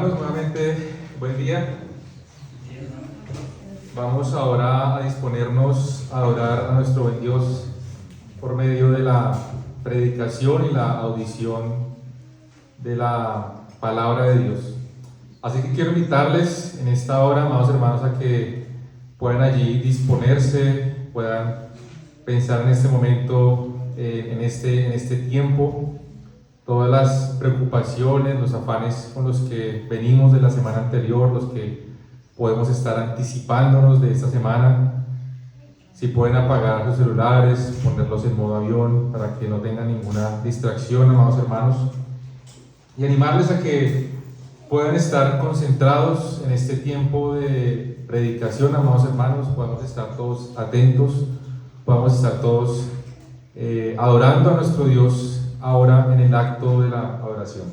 Nuevamente, buen día. Vamos ahora a disponernos a adorar a nuestro buen Dios por medio de la predicación y la audición de la palabra de Dios. Así que quiero invitarles en esta hora, amados hermanos, a que puedan allí disponerse, puedan pensar en este momento, en este tiempo, todas las preocupaciones, los afanes con los que venimos de la semana anterior, los que podemos estar anticipándonos de esta semana. Si pueden apagar sus celulares, ponerlos en modo avión para que no tengan ninguna distracción, amados hermanos, y animarles a que puedan estar concentrados en este tiempo de predicación, amados hermanos. Podemos estar todos atentos, podemos estar todos adorando a nuestro Dios ahora en el acto de la adoración.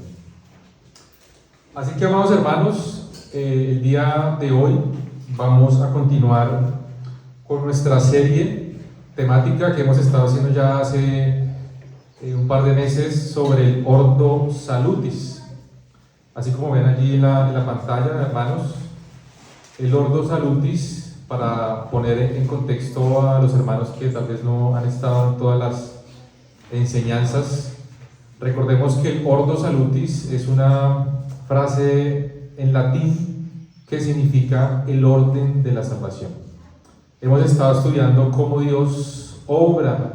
Así que, amados hermanos, el día de hoy vamos a continuar con nuestra serie temática que hemos estado haciendo ya hace un par de meses sobre el Ordo Salutis. Así como ven allí en la pantalla, hermanos, el Ordo Salutis, para poner en contexto a los hermanos que tal vez no han estado en todas las enseñanzas. Recordemos que el Ordo Salutis es una frase en latín que significa el orden de la salvación. Hemos estado estudiando cómo Dios obra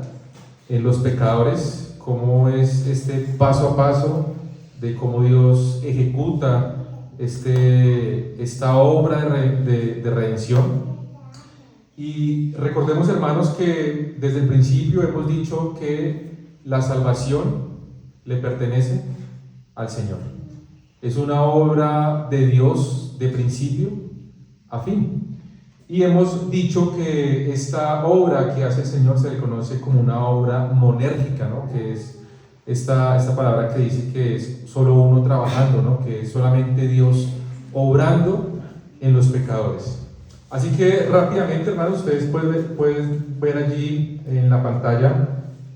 en los pecadores, cómo es este paso a paso de cómo Dios ejecuta esta obra de redención. Y recordemos, hermanos, que desde el principio hemos dicho que la salvación le pertenece al Señor. Es una obra de Dios de principio a fin. Y hemos dicho que esta obra que hace el Señor se le conoce como una obra monérgica, ¿no? Que es esta palabra que dice que es solo uno trabajando, ¿no? Que es solamente Dios obrando en los pecadores. Así que rápidamente, hermanos, ustedes pueden ver allí en la pantalla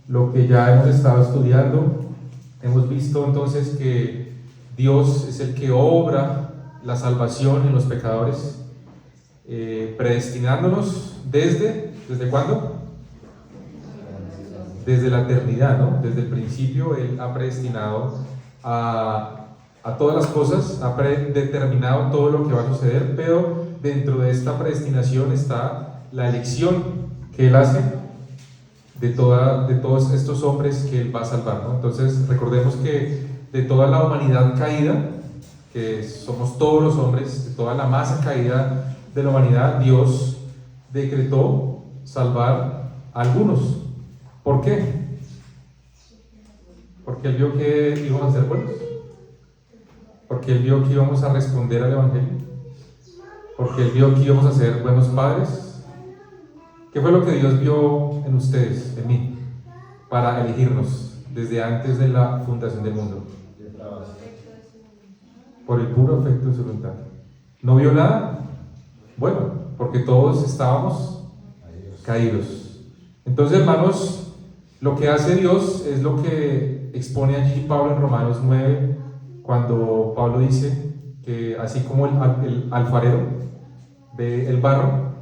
lo que ya hemos estado estudiando. Hemos visto entonces que Dios es el que obra la salvación en los pecadores, predestinándonos ¿desde cuándo? Desde la eternidad, ¿no? Desde el principio Él ha predestinado a todas las cosas, ha predeterminado todo lo que va a suceder, pero dentro de esta predestinación está la elección que Él hace de todos estos hombres que Él va a salvar, ¿no? Entonces recordemos que de toda la humanidad caída, que somos todos los hombres, de toda la masa caída de la humanidad, Dios decretó salvar a algunos. ¿Por qué? Porque Él vio que íbamos a ser buenos, porque Él vio que íbamos a responder al Evangelio, porque Él vio que íbamos a ser buenos padres. ¿Qué fue lo que Dios vio en ustedes, en mí, para elegirnos desde antes de la fundación del mundo? Por el puro afecto de su voluntad. ¿No vio nada? Bueno, porque todos estábamos caídos. Entonces, hermanos, lo que hace Dios es lo que expone allí Pablo en Romanos 9, cuando Pablo dice que así como el alfarero ve el barro,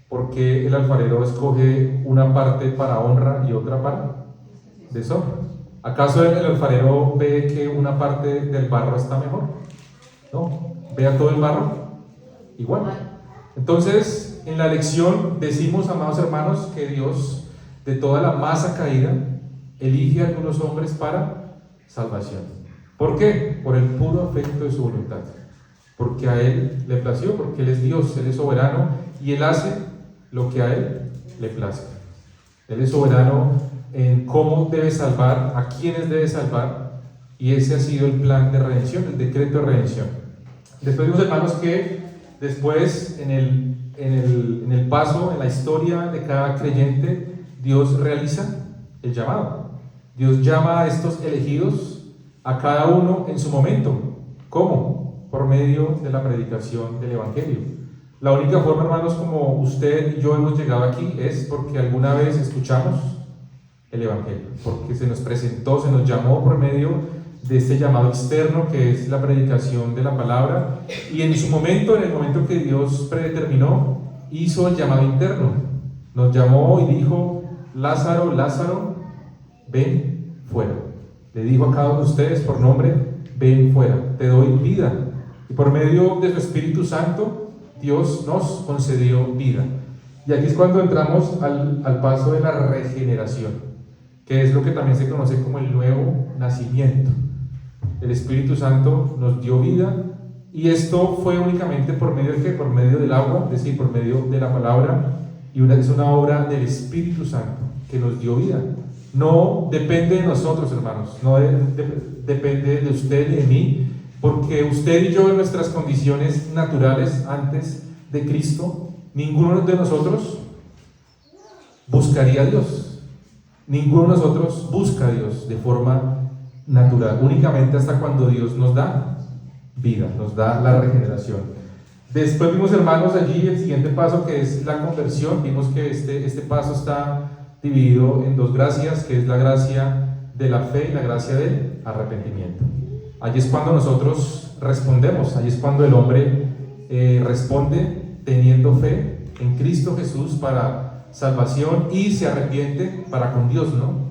¿por qué el alfarero escoge una parte para honra y otra para deshonra? ¿Acaso el alfarero ve que una parte del barro está mejor? No, ve a todo el barro igual. Entonces, en la elección decimos, amados hermanos, que Dios de toda la masa caída elige a algunos hombres para salvación. ¿Por qué? Por el puro afecto de su voluntad. Porque a Él le plació, porque Él es Dios, Él es soberano y Él hace lo que a Él le plazca. Él es soberano en cómo debe salvar, a quiénes debe salvar, y ese ha sido el plan de redención, el decreto de redención. Después vimos, hermanos, que después en el paso, en la historia de cada creyente, Dios realiza el llamado. Dios llama a estos elegidos, a cada uno en su momento. ¿Cómo? Por medio de la predicación del Evangelio. La única forma, hermanos, como usted y yo hemos llegado aquí es porque alguna vez escuchamos el Evangelio, porque se nos presentó, se nos llamó por medio de este llamado externo que es la predicación de la palabra, y en su momento, en el momento que Dios predeterminó, hizo el llamado interno. Nos llamó y dijo: Lázaro, Lázaro, ven fuera. Le dijo a cada uno de ustedes por nombre: ven fuera, te doy vida. Y por medio de su Espíritu Santo, Dios nos concedió vida. Y aquí es cuando entramos al paso de la regeneración, que es lo que también se conoce como el nuevo nacimiento. El Espíritu Santo nos dio vida, y esto fue únicamente por medio de ¿qué? Por medio del agua, es decir, por medio de la palabra, y es una obra del Espíritu Santo que nos dio vida. No depende de nosotros, hermanos, no depende de usted y de mí, porque usted y yo, en nuestras condiciones naturales antes de Cristo, ninguno de nosotros buscaría a Dios. Ninguno de nosotros busca a Dios de forma natural, únicamente hasta cuando Dios nos da vida, nos da la regeneración. Después vimos, hermanos, allí el siguiente paso, que es la conversión. Vimos que este paso está dividido en dos gracias, que es la gracia de la fe y la gracia del arrepentimiento. Allí es cuando nosotros respondemos, allí es cuando el hombre responde teniendo fe en Cristo Jesús para salvación y se arrepiente para con Dios, ¿no?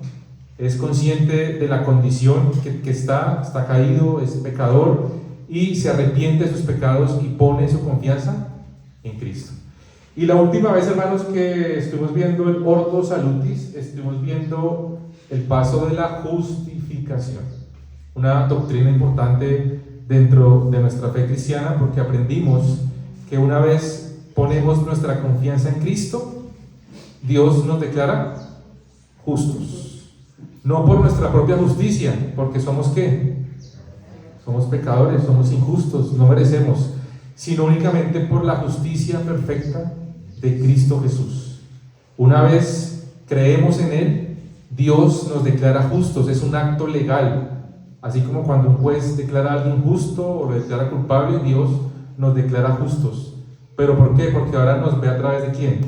Es consciente de la condición que está caído, es pecador, y se arrepiente de sus pecados y pone su confianza en Cristo. Y la última vez, hermanos, que estuvimos viendo el ordo salutis, estuvimos viendo el paso de la justificación, una doctrina importante dentro de nuestra fe cristiana, porque aprendimos que una vez ponemos nuestra confianza en Cristo, Dios nos declara justos, no por nuestra propia justicia, porque somos ¿qué? Somos pecadores, somos injustos, no merecemos, sino únicamente por la justicia perfecta de Cristo Jesús. Una vez creemos en Él, Dios nos declara justos, es un acto legal. Así como cuando un juez declara a alguien justo o lo declara culpable, Dios nos declara justos. ¿Pero por qué? Porque ahora nos ve a través de ¿quién?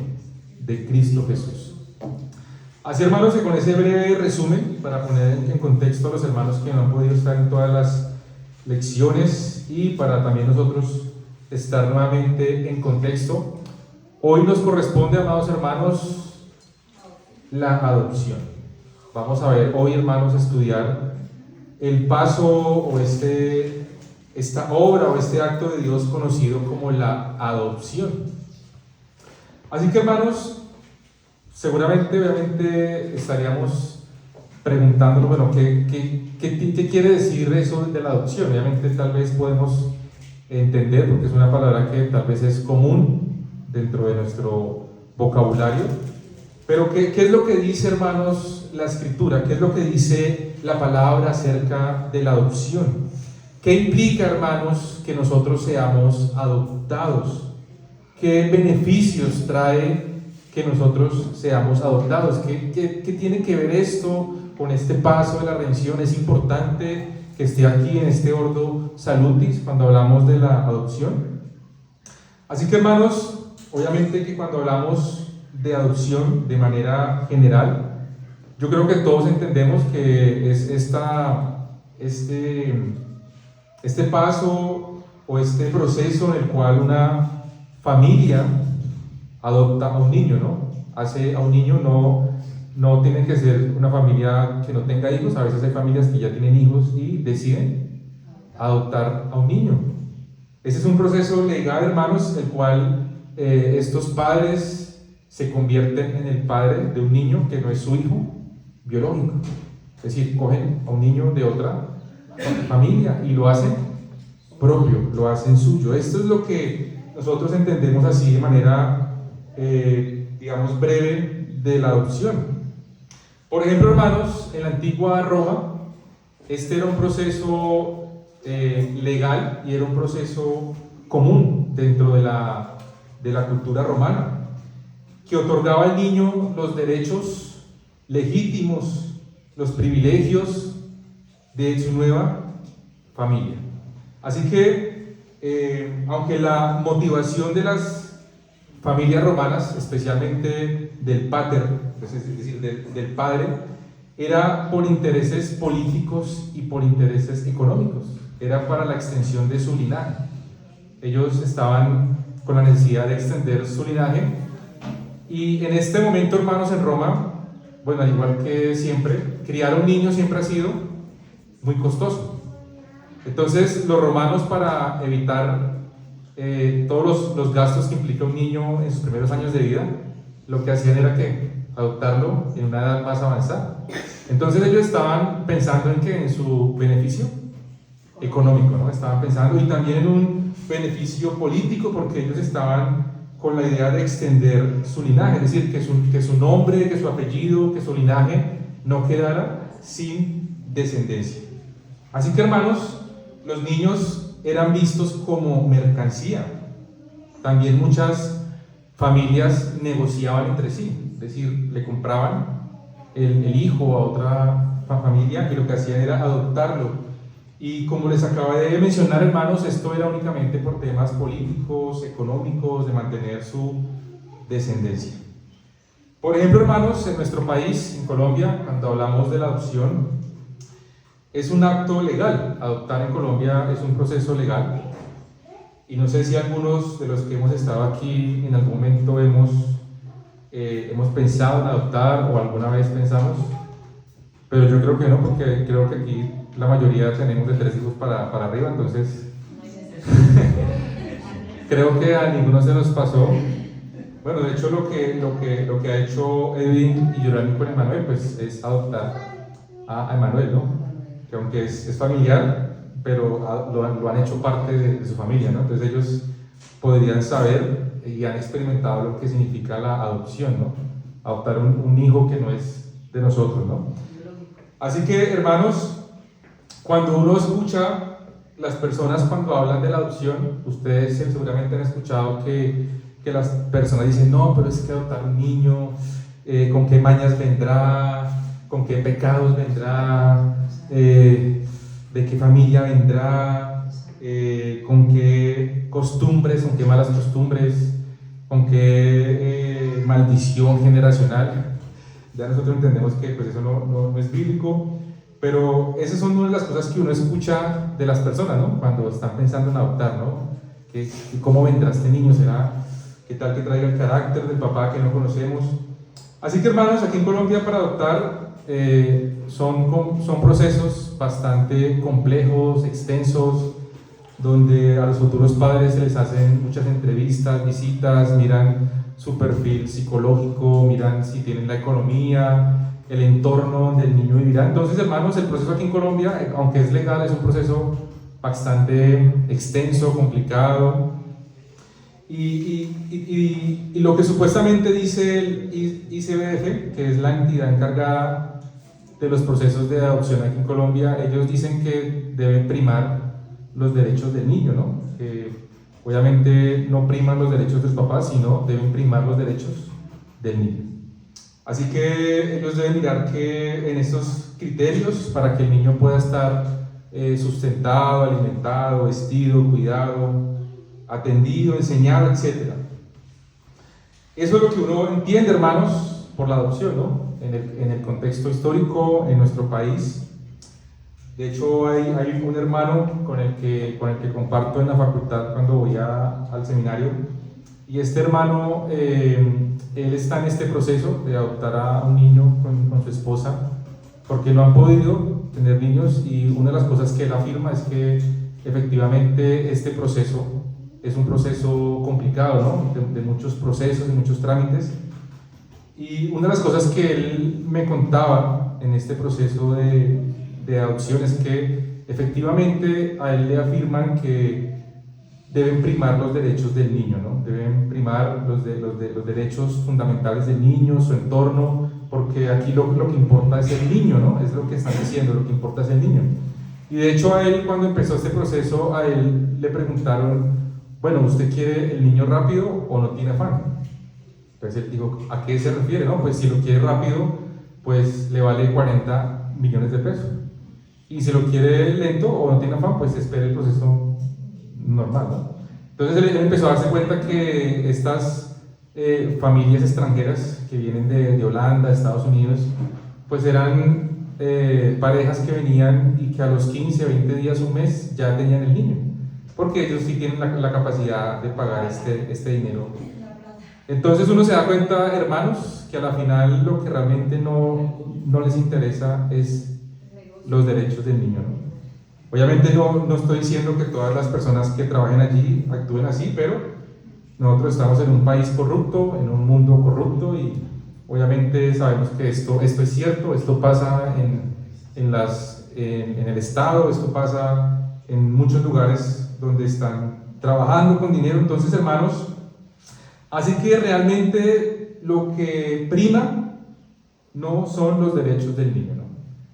De Cristo Jesús. Así, hermanos, que con ese breve resumen, para poner en contexto a los hermanos que no han podido estar en todas las lecciones y para también nosotros estar nuevamente en contexto, hoy nos corresponde, amados hermanos, la adopción. Vamos a ver hoy, hermanos, estudiar el paso o esta obra o este acto de Dios conocido como la adopción. Así que, hermanos, seguramente, obviamente, estaríamos preguntándonos, bueno, ¿qué quiere decir eso de la adopción? Obviamente, tal vez podemos entender, porque es una palabra que tal vez es común dentro de nuestro vocabulario, pero ¿qué es lo que dice, hermanos, la Escritura? ¿Qué es lo que dice la palabra acerca de la adopción? ¿Qué implica, hermanos, que nosotros seamos adoptados? ¿Qué beneficios trae que nosotros seamos adoptados? ¿Qué tiene que ver esto con este paso de la redención? Es importante que esté aquí en este ordo salutis cuando hablamos de la adopción. Así que, hermanos, obviamente que cuando hablamos de adopción de manera general, yo creo que todos entendemos que es este paso o este proceso en el cual una familia adopta a un niño, ¿no? Hace a un niño, no tiene que ser una familia que no tenga hijos. A veces hay familias que ya tienen hijos y deciden adoptar a un niño. Ese es un proceso legal, hermanos, el cual estos padres se convierten en el padre de un niño que no es su hijo biológico. Es decir, cogen a un niño de otra familia y lo hacen propio, lo hacen suyo. Esto es lo que nosotros entendemos así de manera, digamos, breve de la adopción. Por ejemplo, hermanos, en la antigua Roma, este era un proceso legal y era un proceso común dentro de la cultura romana, que otorgaba al niño los derechos legítimos, los privilegios de su nueva familia. Así que, aunque la motivación de las familias romanas, especialmente del pater, es decir, del padre, era por intereses políticos y por intereses económicos, era para la extensión de su linaje. Ellos estaban con la necesidad de extender su linaje, y en este momento, hermanos, en Roma, bueno, al igual que siempre, criar a un niño siempre ha sido muy costoso. Entonces los romanos, para evitar todos los gastos que implica un niño en sus primeros años de vida, lo que hacían era que adoptarlo en una edad más avanzada. Entonces ellos estaban pensando en que en su beneficio económico, ¿no? Estaban pensando, y también en un beneficio político, porque ellos estaban con la idea de extender su linaje, es decir, que su nombre, que su apellido, que su linaje no quedara sin descendencia. Así que, hermanos, los niños eran vistos como mercancía. También muchas familias negociaban entre sí, es decir, le compraban el hijo a otra familia, y lo que hacían era adoptarlo. Y como les acabo de mencionar, hermanos, esto era únicamente por temas políticos, económicos, de mantener su descendencia. Por ejemplo, hermanos, en nuestro país, en Colombia, cuando hablamos de la adopción, es un acto legal. Adoptar en Colombia es un proceso legal. Y no sé si algunos de los que hemos estado aquí en algún momento hemos pensado en adoptar, o alguna vez pensamos, pero yo creo que no, porque creo que aquí la mayoría tenemos de 3 hijos para arriba, entonces creo que a ninguno se nos pasó. Bueno, de hecho lo que ha hecho Edwin y Yorani con Emanuel, pues es adoptar a Emanuel, ¿no? Que aunque es familiar, pero lo han hecho parte de su familia, ¿no? Entonces ellos podrían saber y han experimentado lo que significa la adopción, ¿no? Adoptar un hijo que no es de nosotros, ¿no? Así que, hermanos, cuando uno escucha las personas cuando hablan de la adopción, ustedes seguramente han escuchado que las personas dicen, no, pero es que adoptar un niño, ¿con qué mañas vendrá? ¿Con qué pecados vendrá? ¿De qué familia vendrá? ¿Con qué costumbres, con qué malas costumbres? ¿Con qué maldición generacional? Ya nosotros entendemos que pues eso no es bíblico, pero esas son una de las cosas que uno escucha de las personas, ¿no? Cuando están pensando en adoptar, ¿no? ¿Cómo vendrá este niño? ¿Será? ¿Qué tal que traiga el carácter del papá que no conocemos? Así que, hermanos, aquí en Colombia para adoptar son procesos bastante complejos, extensos, donde a los futuros padres se les hacen muchas entrevistas, visitas, miran su perfil psicológico, miran si tienen la economía, el entorno donde el niño vivirá. Entonces, hermanos, el proceso aquí en Colombia, aunque es legal, es un proceso bastante extenso, complicado. Y lo que supuestamente dice el ICBF, que es la entidad encargada de los procesos de adopción aquí en Colombia, ellos dicen que deben primar los derechos del niño, ¿no? Que obviamente no priman los derechos del papá, sino deben primar los derechos del niño. Así que ellos deben mirar que en estos criterios, para que el niño pueda estar sustentado, alimentado, vestido, cuidado, atendido, enseñado, etc. Eso es lo que uno entiende, hermanos, por la adopción, ¿no? En el contexto histórico en nuestro país. De hecho, hay un hermano con el que comparto en la facultad cuando voy al seminario, y este hermano, él está en este proceso de adoptar a un niño con su esposa, porque no han podido tener niños, y una de las cosas que él afirma es que efectivamente este proceso es un proceso complicado, ¿no? De muchos procesos, de muchos trámites. Y una de las cosas que él me contaba en este proceso de adopción es que efectivamente a él le afirman que deben primar los derechos del niño, ¿no? Deben primar los derechos fundamentales del niño, su entorno, porque aquí lo que importa es el niño, ¿no? Es lo que están diciendo, lo que importa es el niño. Y de hecho a él, cuando empezó este proceso, a él le preguntaron, bueno, ¿usted quiere el niño rápido o no tiene afán? Entonces él dijo, ¿a qué se refiere? No, pues si lo quiere rápido, pues le vale 40 millones de pesos. Y si lo quiere lento o no tiene afán, pues espere el proceso normal, ¿no? Entonces él empezó a darse cuenta que estas familias extranjeras que vienen de Holanda, de Estados Unidos, pues eran parejas que venían y que a los 15, 20 días, un mes, ya tenían el niño, porque ellos sí tienen la capacidad de pagar este dinero. Entonces uno se da cuenta, hermanos, que a la final lo que realmente no les interesa es los derechos del niño, ¿no? Obviamente no estoy diciendo que todas las personas que trabajen allí actúen así, pero nosotros estamos en un país corrupto, en un mundo corrupto, y obviamente sabemos que esto es cierto. Esto pasa en el Estado, esto pasa en muchos lugares donde están trabajando con dinero. Entonces, hermanos, así que realmente lo que prima no son los derechos del niño, ¿no?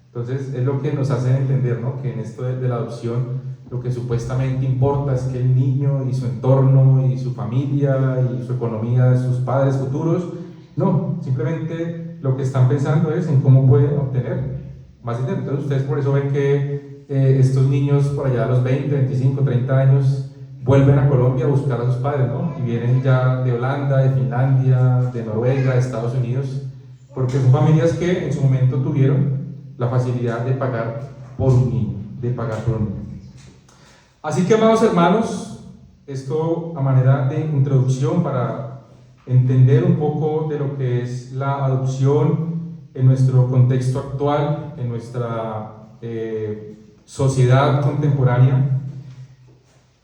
Entonces es lo que nos hace entender, ¿no?, que en esto de la adopción lo que supuestamente importa es que el niño y su entorno y su familia y su economía de sus padres futuros. No, simplemente lo que están pensando es en cómo pueden obtener más dinero. Entonces ustedes por eso ven que estos niños por allá a los 20, 25, 30 años vuelven a Colombia a buscar a sus padres, ¿no? Y vienen ya de Holanda, de Finlandia, de Noruega, de Estados Unidos, porque son familias que en su momento tuvieron la facilidad de pagar por un niño, Así que, amados hermanos, esto a manera de introducción para entender un poco de lo que es la adopción en nuestro contexto actual, en nuestra sociedad contemporánea.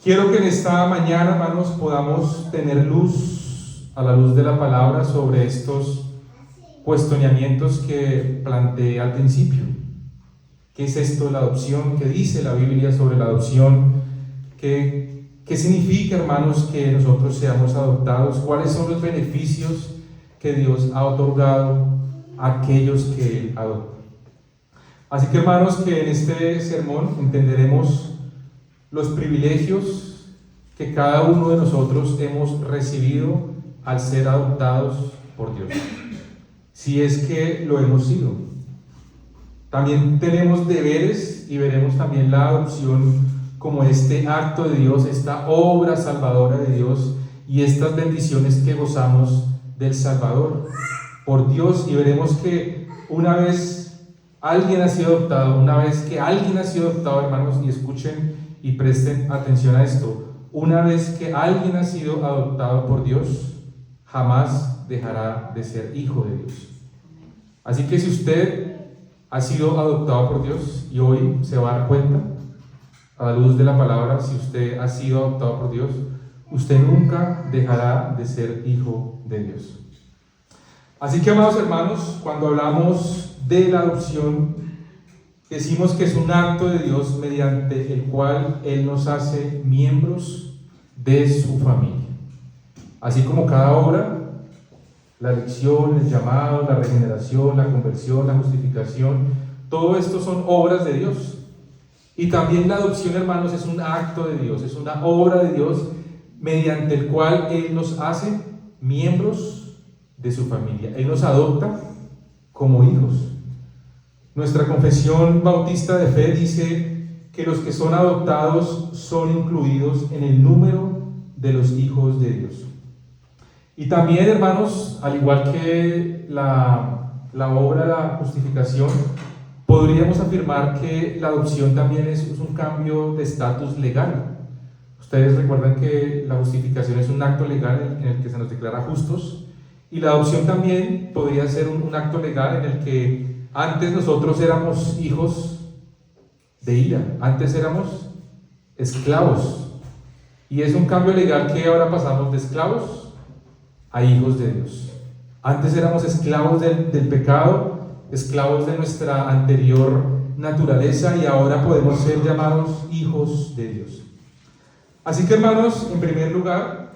Quiero que en esta mañana, hermanos, podamos tener luz, a la luz de la palabra, sobre estos cuestionamientos que planteé al principio. ¿Qué es esto de la adopción? ¿Qué dice la Biblia sobre la adopción? ¿Qué significa, hermanos, que nosotros seamos adoptados? ¿Cuáles son los beneficios que Dios ha otorgado a aquellos que Él adopta? Así que, hermanos, que en este sermón entenderemos los privilegios que cada uno de nosotros hemos recibido al ser adoptados por Dios, si es que lo hemos sido. También tenemos deberes y veremos también la adopción como este acto de Dios, esta obra salvadora de Dios y estas bendiciones que gozamos del Salvador por Dios. Y veremos que una vez alguien ha sido adoptado, hermanos, y escuchen y presten atención a esto, una vez que alguien ha sido adoptado por Dios, jamás dejará de ser hijo de Dios. Así que si usted ha sido adoptado por Dios y hoy se va a dar cuenta, a la luz de la palabra, si usted ha sido adoptado por Dios, usted nunca dejará de ser hijo de Dios. Así que, amados hermanos, cuando hablamos de la adopción, decimos que es un acto de Dios mediante el cual Él nos hace miembros de su familia. Así como cada obra, la elección, el llamado, la regeneración, la conversión, la justificación, todo esto son obras de Dios. Y también la adopción, hermanos, es un acto de Dios, es una obra de Dios mediante el cual Él nos hace miembros de su familia. Él nos adopta como hijos. Nuestra confesión bautista de fe dice que los que son adoptados son incluidos en el número de los hijos de Dios. Y también, hermanos, al igual que la obra de la justificación, podríamos afirmar que la adopción también es un cambio de estatus legal. Ustedes recuerdan que la justificación es un acto legal en el que se nos declara justos, y la adopción también podría ser un acto legal en el que antes nosotros éramos hijos de ira, antes éramos esclavos, y es un cambio legal que ahora pasamos de esclavos a hijos de Dios. Antes éramos esclavos del pecado, esclavos de nuestra anterior naturaleza, y ahora podemos ser llamados hijos de Dios. Así que, hermanos, en primer lugar,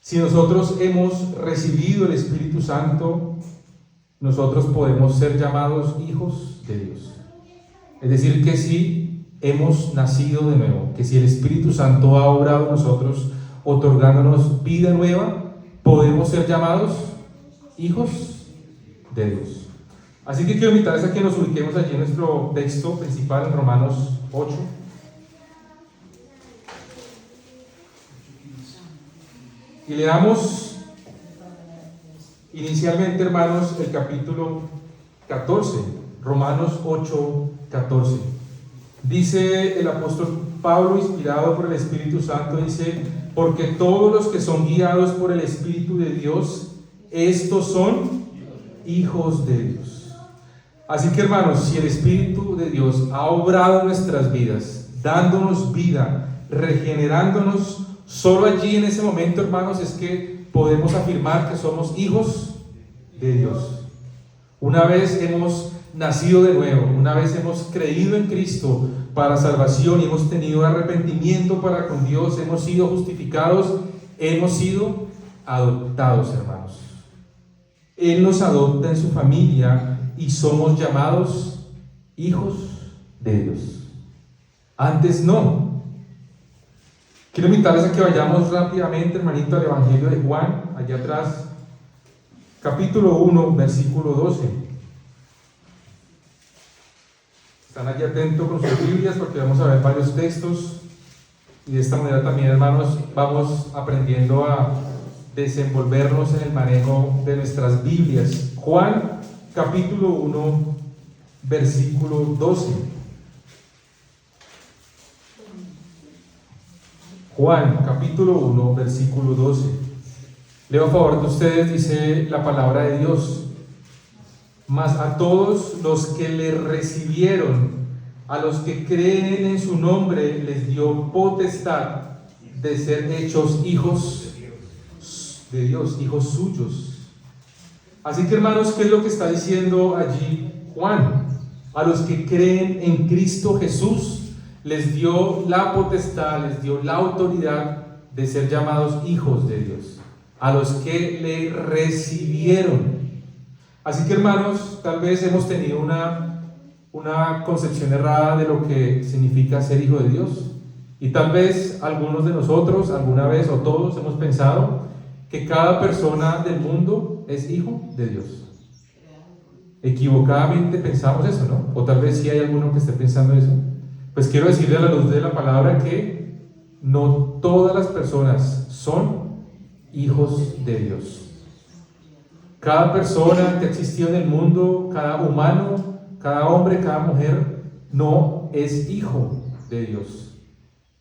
si nosotros hemos recibido el Espíritu Santo, nosotros podemos ser llamados hijos de Dios. Es decir, que si hemos nacido de nuevo, que si el Espíritu Santo ha obrado en nosotros, otorgándonos vida nueva, podemos ser llamados hijos de Dios. Así que quiero invitarles a que nos ubiquemos allí en nuestro texto principal, en Romanos 8. Y leamos inicialmente, hermanos, el capítulo 14 Romanos 8:14. Dice el apóstol Pablo, inspirado por el Espíritu Santo, dice: porque todos los que son guiados por el Espíritu de Dios, estos son hijos de Dios. Así que, hermanos, si el Espíritu de Dios ha obrado en nuestras vidas, dándonos vida, regenerándonos, solo allí en ese momento, hermanos, es que podemos afirmar que somos hijos de Dios. Una vez hemos nacido de nuevo, una vez hemos creído en Cristo para salvación y hemos tenido arrepentimiento para con Dios, hemos sido justificados, hemos sido adoptados, hermanos. Él nos adopta en su familia y somos llamados hijos de Dios. Antes no. Quiero invitarles a que vayamos rápidamente, hermanito, al Evangelio de Juan, allá atrás, capítulo 1, versículo 12. Están allí atentos con sus Biblias porque vamos a ver varios textos y de esta manera también, hermanos, vamos aprendiendo a desenvolvernos en el manejo de nuestras Biblias. Juan capítulo 1 versículo 12. Juan capítulo 1 versículo 12. Leo a favor de ustedes, dice la palabra de Dios: mas a todos los que le recibieron, a los que creen en su nombre, les dio potestad de ser hechos hijos de Dios, hijos suyos. Así que, hermanos, ¿qué es lo que está diciendo allí Juan? A los que creen en Cristo Jesús les dio la potestad, les dio la autoridad de ser llamados hijos de Dios, a los que le recibieron. Así que, hermanos, tal vez hemos tenido una concepción errada de lo que significa ser hijo de Dios, y tal vez algunos de nosotros, alguna vez o todos, hemos pensado que cada persona del mundo es hijo de Dios. Equivocadamente pensamos eso, ¿no? O tal vez sí hay alguno que esté pensando eso. Pues quiero decirle a la luz de la palabra que no todas las personas son hijos de Dios. Cada persona que ha existido en el mundo, cada humano, cada hombre, cada mujer, no es hijo de Dios.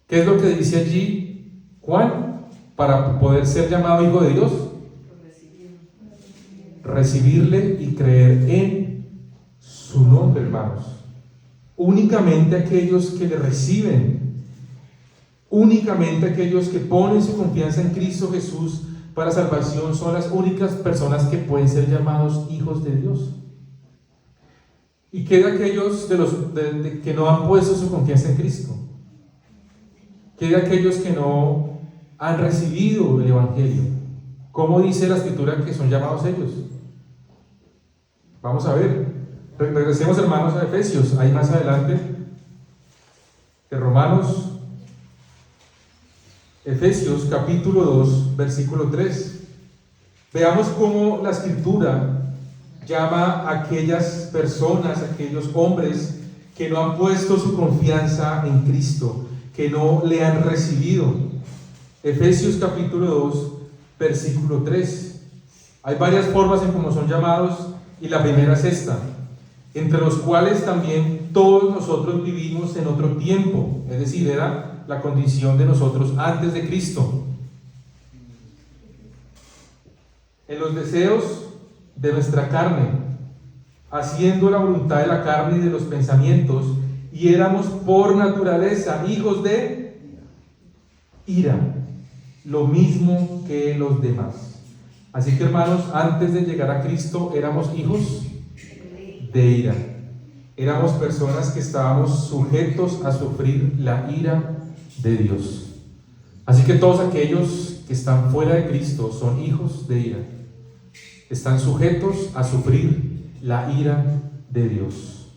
¿Qué es lo que dice allí Juan? Para poder ser llamado hijo de Dios, recibirle y creer en su nombre, hermanos. Únicamente aquellos que le reciben, únicamente aquellos que ponen su confianza en Cristo Jesús para salvación, son las únicas personas que pueden ser llamados hijos de Dios. ¿Y qué de aquellos que no han puesto su confianza en Cristo? ¿Qué de aquellos que no han recibido el Evangelio? ¿Cómo dice la Escritura que son llamados ellos? Vamos a ver. Regresemos, hermanos, a Efesios, ahí más adelante de Romanos. Efesios capítulo 2 versículo 3. Veamos cómo la Escritura llama a aquellas personas, a aquellos hombres que no han puesto su confianza en Cristo, que no le han recibido. Efesios capítulo 2 versículo 3. Hay varias formas en cómo son llamados, y la primera es esta: entre los cuales también todos nosotros vivimos en otro tiempo, es decir, era la condición de nosotros antes de Cristo, en los deseos de nuestra carne, haciendo la voluntad de la carne y de los pensamientos, y éramos por naturaleza hijos de ira, lo mismo que los demás. Así que, hermanos, antes de llegar a Cristo éramos hijos de ira. Éramos personas que estábamos sujetos a sufrir la ira de Dios. Así que todos aquellos que están fuera de Cristo son hijos de ira. Están sujetos a sufrir la ira de Dios.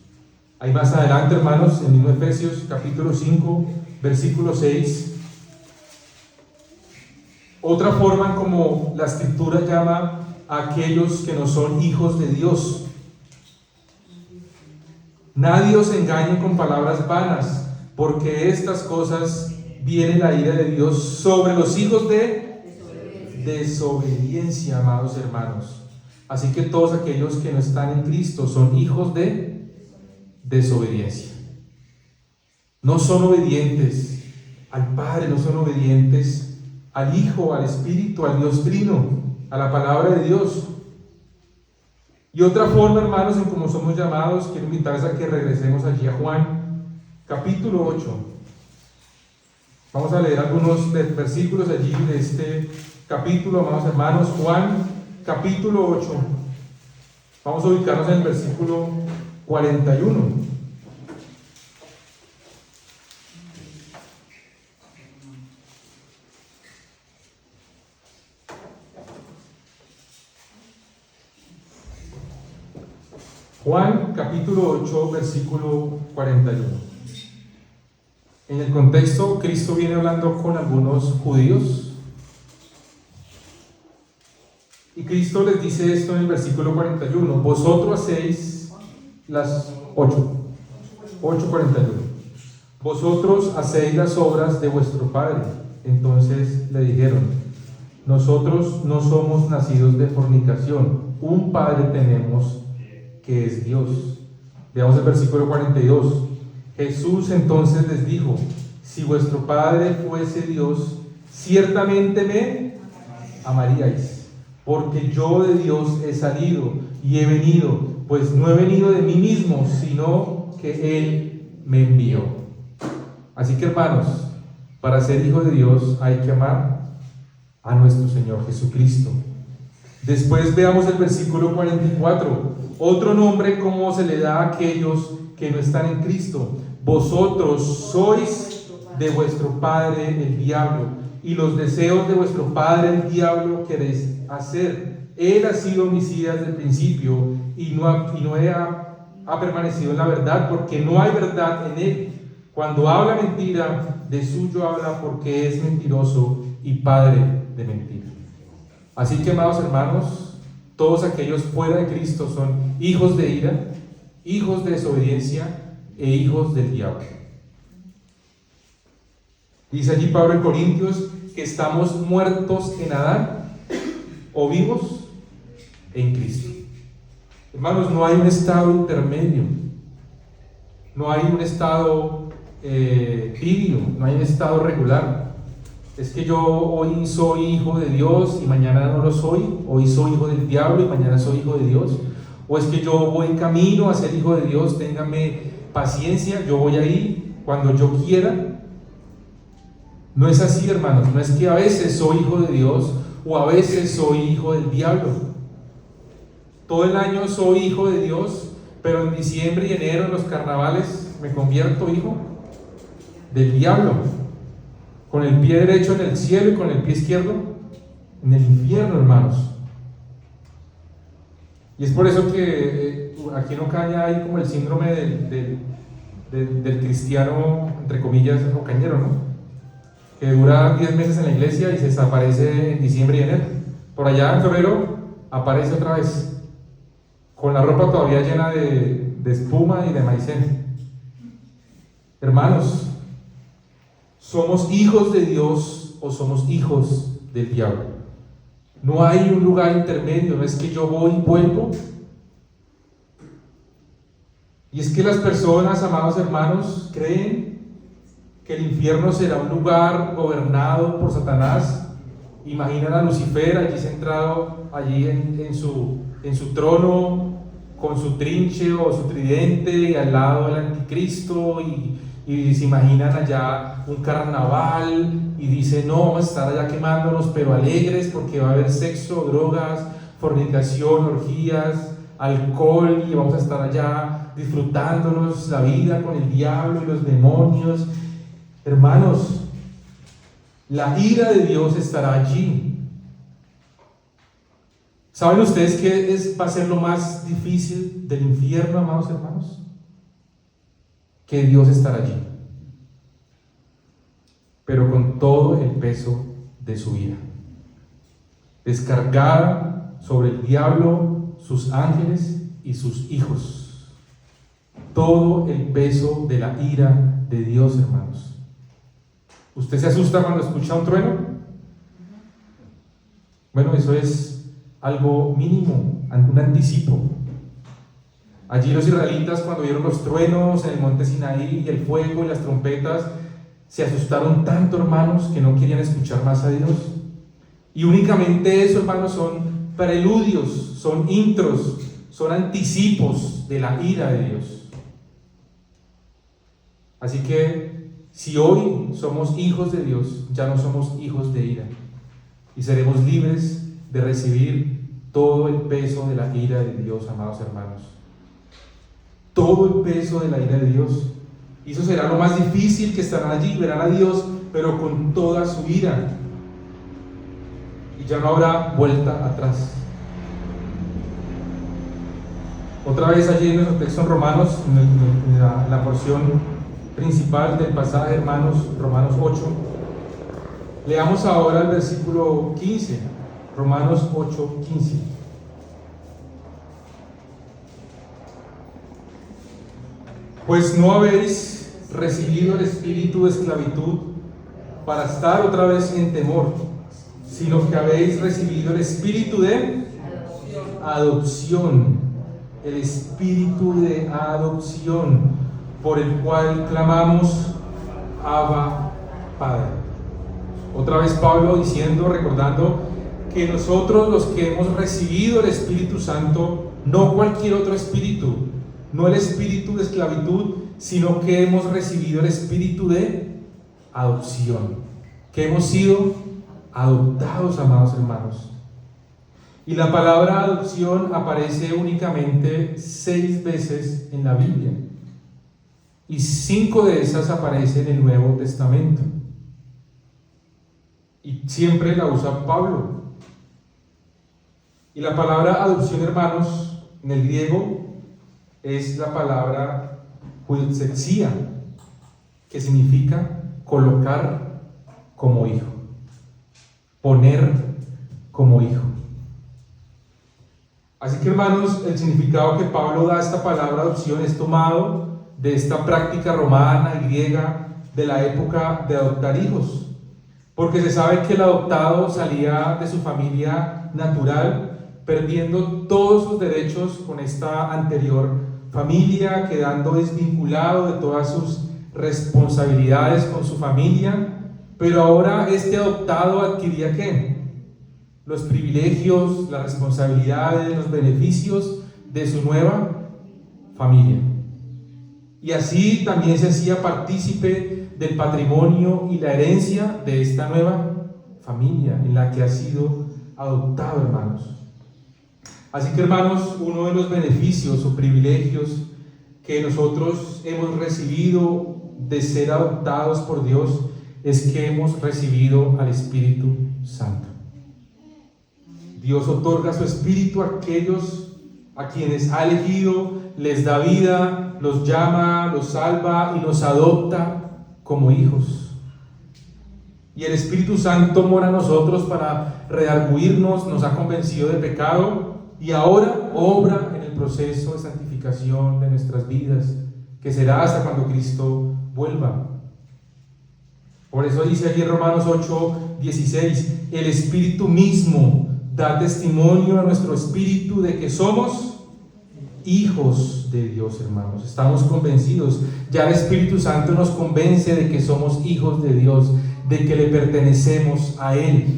Ahí más adelante, hermanos, en el mismo Efesios capítulo 5 versículo 6, otra forma como la Escritura llama a aquellos que no son hijos de Dios: nadie os engañe con palabras vanas, porque estas cosas viene la ira de Dios sobre los hijos de desobediencia, amados hermanos. Así que todos aquellos que no están en Cristo son hijos de desobediencia. No son obedientes al Padre, no son obedientes al Hijo, al Espíritu, al Dios Trino, a la palabra de Dios. Y otra forma, hermanos, en cómo somos llamados, quiero invitarles a que regresemos allí a Juan, capítulo 8. Vamos a leer algunos versículos allí de este capítulo, amados hermanos. Juan, capítulo 8. Vamos a ubicarnos en el versículo 41. Juan capítulo 8, versículo 41. En el contexto, Cristo viene hablando con algunos judíos y Cristo les dice esto en el versículo 41: vosotros hacéis las 8:41. Vosotros hacéis las obras de vuestro padre. Entonces le dijeron: nosotros no somos nacidos de fornicación, un padre tenemos, que es Dios. Veamos el versículo 42. Jesús entonces les dijo: si vuestro Padre fuese Dios, ciertamente me amaríais, porque yo de Dios he salido y he venido, pues no he venido de mí mismo, sino que Él me envió. Así que, hermanos, para ser hijo de Dios hay que amar a nuestro Señor Jesucristo. Después veamos el versículo 44. Otro nombre como se le da a aquellos que no están en Cristo: vosotros sois de vuestro padre el diablo, y los deseos de vuestro padre el diablo queréis hacer. Él ha sido homicida desde el principio y no ha permanecido en la verdad, porque no hay verdad en él. Cuando habla mentira, de suyo habla, porque es mentiroso y padre de mentira. Así que, amados hermanos, todos aquellos fuera de Cristo son hijos de ira, hijos de desobediencia e hijos del diablo. Dice allí Pablo en Corintios que estamos muertos en Adán o vivos en Cristo. Hermanos, no hay un estado intermedio, no hay un estado tibio, no hay un estado regular. Es que yo hoy soy hijo de Dios y mañana no lo soy, hoy soy hijo del diablo y mañana soy hijo de Dios. O es que yo voy en camino a ser hijo de Dios, ténganme paciencia, yo voy ahí cuando yo quiera. No es así, hermanos. No es que a veces soy hijo de Dios o a veces soy hijo del diablo. Todo el año soy hijo de Dios, pero en diciembre y enero, en los carnavales, me convierto hijo del diablo, con el pie derecho en el cielo y con el pie izquierdo en el infierno, hermanos. Y es por eso que aquí en Ocaña hay como el síndrome del cristiano, entre comillas, ocañero, ¿no? Que dura 10 meses en la iglesia y se desaparece en diciembre y enero. Por allá en febrero aparece otra vez, con la ropa todavía llena de espuma y de maicena. Hermanos, ¿somos hijos de Dios o somos hijos del diablo? No hay un lugar intermedio, no es que yo voy y vuelvo. Y es que las personas, amados hermanos, creen que el infierno será un lugar gobernado por Satanás. Imaginan a Lucifer allí centrado, allí en su trono, con su trinche o su tridente, y al lado el anticristo, y se imaginan allá un carnaval, y dicen: no, vamos a estar allá quemándonos, pero alegres, porque va a haber sexo, drogas, fornicación, orgías, alcohol, y vamos a estar allá disfrutándonos la vida con el diablo y los demonios. Hermanos, la ira de Dios estará allí. ¿Saben ustedes qué va a ser lo más difícil del infierno, amados hermanos? Que Dios estará allí, pero con todo el peso de su ira, descargada sobre el diablo, sus ángeles y sus hijos. Todo el peso de la ira de Dios, hermanos. ¿Usted se asusta cuando escucha un trueno? Bueno, eso es algo mínimo, un anticipo Allí los israelitas, cuando vieron los truenos en el monte Sinaí y el fuego y las trompetas, se asustaron tanto, hermanos, que no querían escuchar más a Dios. Y únicamente eso, hermanos, son preludios, son intros, son anticipos de la ira de Dios. Así que si hoy somos hijos de Dios, ya no somos hijos de ira, y seremos libres de recibir todo el peso de la ira de Dios, amados hermanos. Todo el peso de la ira de Dios. Y eso será lo más difícil, que estarán allí, verán a Dios, pero con toda su ira. Y ya no habrá vuelta atrás. Otra vez allí en nuestro texto en Romanos, en la porción principal del pasaje, hermanos, Romanos 8. Leamos ahora el versículo 15, Romanos 8, 15. Pues no habéis recibido el espíritu de esclavitud para estar otra vez en temor, sino que habéis recibido el espíritu de adopción, el espíritu de adopción, por el cual clamamos, Abba, Padre. Otra vez Pablo diciendo, recordando que nosotros, los que hemos recibido el Espíritu Santo, no cualquier otro espíritu, no el espíritu de esclavitud, sino que hemos recibido el espíritu de adopción, que hemos sido adoptados, amados hermanos. Y la palabra adopción aparece únicamente 6 veces en la Biblia, y 5 de esas aparecen en el Nuevo Testamento, y siempre la usa Pablo. Y la palabra adopción, hermanos, en el griego es la palabra huiotsexia, que significa colocar como hijo, poner como hijo. Así que, hermanos, el significado que Pablo da a esta palabra adopción es tomado de esta práctica romana y griega de la época de adoptar hijos, porque se sabe que el adoptado salía de su familia natural, perdiendo todos sus derechos con esta anterior familia, quedando desvinculado de todas sus responsabilidades con su familia. Pero ahora este adoptado adquiría ¿qué? Los privilegios, las responsabilidades, los beneficios de su nueva familia. Y así también se hacía partícipe del patrimonio y la herencia de esta nueva familia en la que ha sido adoptado, hermanos. Así que, hermanos, uno de los beneficios o privilegios que nosotros hemos recibido de ser adoptados por Dios es que hemos recibido al Espíritu Santo. Dios otorga su Espíritu a aquellos a quienes ha elegido, les da vida, los llama, los salva y los adopta como hijos. Y el Espíritu Santo mora en nosotros para redarguirnos, nos ha convencido de pecado y ahora obra en el proceso de santificación de nuestras vidas, que será hasta cuando Cristo vuelva. Por eso dice allí en Romanos 8, 16, el Espíritu mismo da testimonio a nuestro espíritu de que somos hijos de Dios, hermanos. Estamos convencidos, ya el Espíritu Santo nos convence de que somos hijos de Dios, de que le pertenecemos a Él.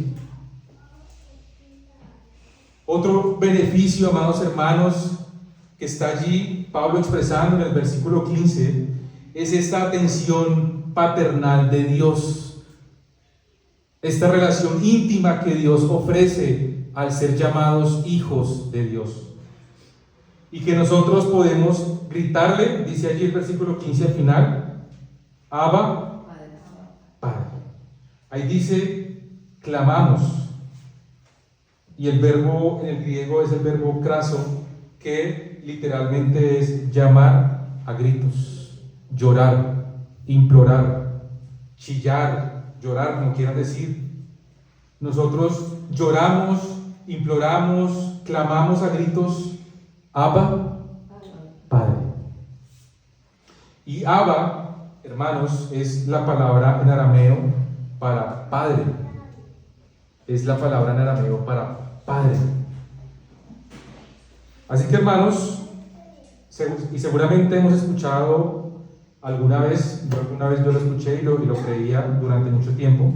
Otro beneficio, amados hermanos, que está allí Pablo expresando en el versículo 15, es esta atención paternal de Dios, esta relación íntima que Dios ofrece al ser llamados hijos de Dios. Y que nosotros podemos gritarle, dice allí el versículo 15 al final, Abba, Padre. Ahí dice, clamamos. Y el verbo en el griego es el verbo craso, que literalmente es llamar a gritos, llorar, implorar, chillar, llorar, como quieran decir. Nosotros lloramos, imploramos, clamamos a gritos, Abba, Padre. Y Abba, hermanos, es la palabra en arameo para Padre. Es la palabra en arameo para Padre. Así que, hermanos, Y seguramente hemos escuchado alguna vez yo lo escuché y lo creía durante mucho tiempo,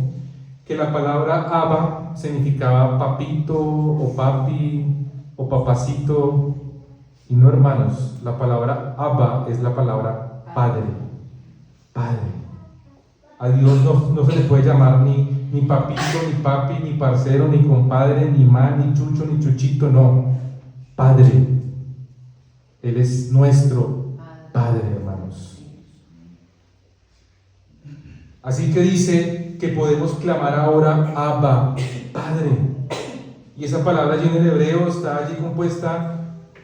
que la palabra Abba significaba papito o papi o papacito, y no, hermanos, la palabra Abba es la palabra padre, padre. A Dios no se le puede llamar ni papito, ni papi, ni parcero, ni compadre, ni man, ni chucho, ni chuchito, no, Padre. Él es nuestro Padre, hermanos. Así que dice que podemos clamar ahora Abba, Padre. Y esa palabra allí en el hebreo está allí compuesta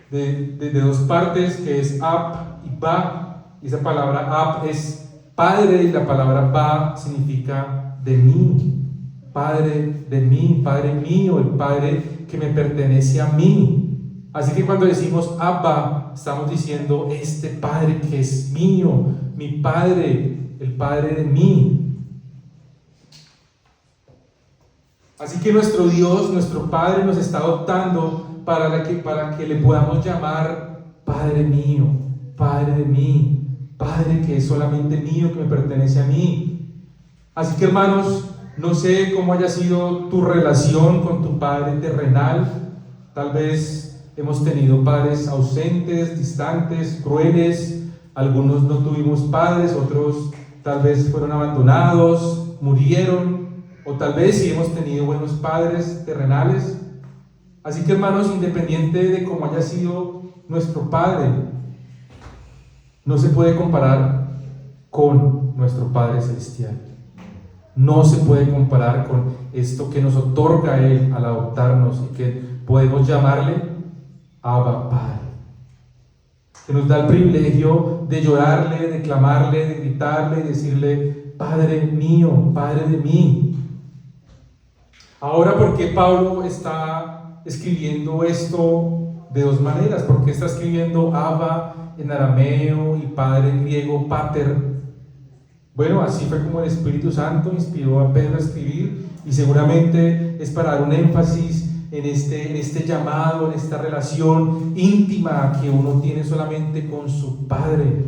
de dos partes, que es Ab y Ba. Y esa palabra Ab es Padre y la palabra Ba significa de mí. Padre de mí, Padre mío, el Padre que me pertenece a mí. Así que cuando decimos Abba, estamos diciendo este Padre que es mío, mi Padre, el Padre de mí. Así que nuestro Dios, nuestro Padre, nos está adoptando para que le podamos llamar Padre mío, Padre de mí, Padre que es solamente mío, que me pertenece a mí. Así que, hermanos, no sé cómo haya sido tu relación con tu Padre terrenal. Tal vez hemos tenido padres ausentes, distantes, crueles. Algunos no tuvimos padres, otros tal vez fueron abandonados, murieron. O tal vez sí hemos tenido buenos padres terrenales. Así que, hermanos, independiente de cómo haya sido nuestro Padre, no se puede comparar con nuestro Padre Celestial. No se puede comparar con esto que nos otorga Él al adoptarnos y que podemos llamarle Abba, Padre. Que nos da el privilegio de llorarle, de clamarle, de gritarle y decirle: Padre mío, Padre de mí. Ahora, ¿por qué Pablo está escribiendo esto de dos maneras? ¿Por qué está escribiendo Abba en arameo y Padre en griego, Pater? Bueno, así fue como el Espíritu Santo inspiró a Pedro a escribir, y seguramente es para dar un énfasis en este llamado, en esta relación íntima que uno tiene solamente con su Padre.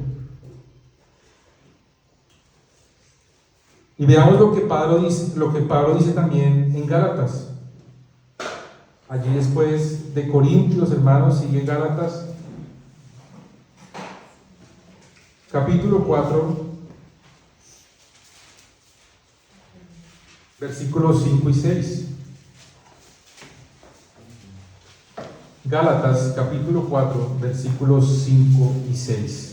Y veamos lo que Pablo dice también en Gálatas. Allí después de Corintios, hermanos, sigue Gálatas, capítulo 4, versículos 5 y 6. Gálatas, capítulo 4, versículos 5 y 6.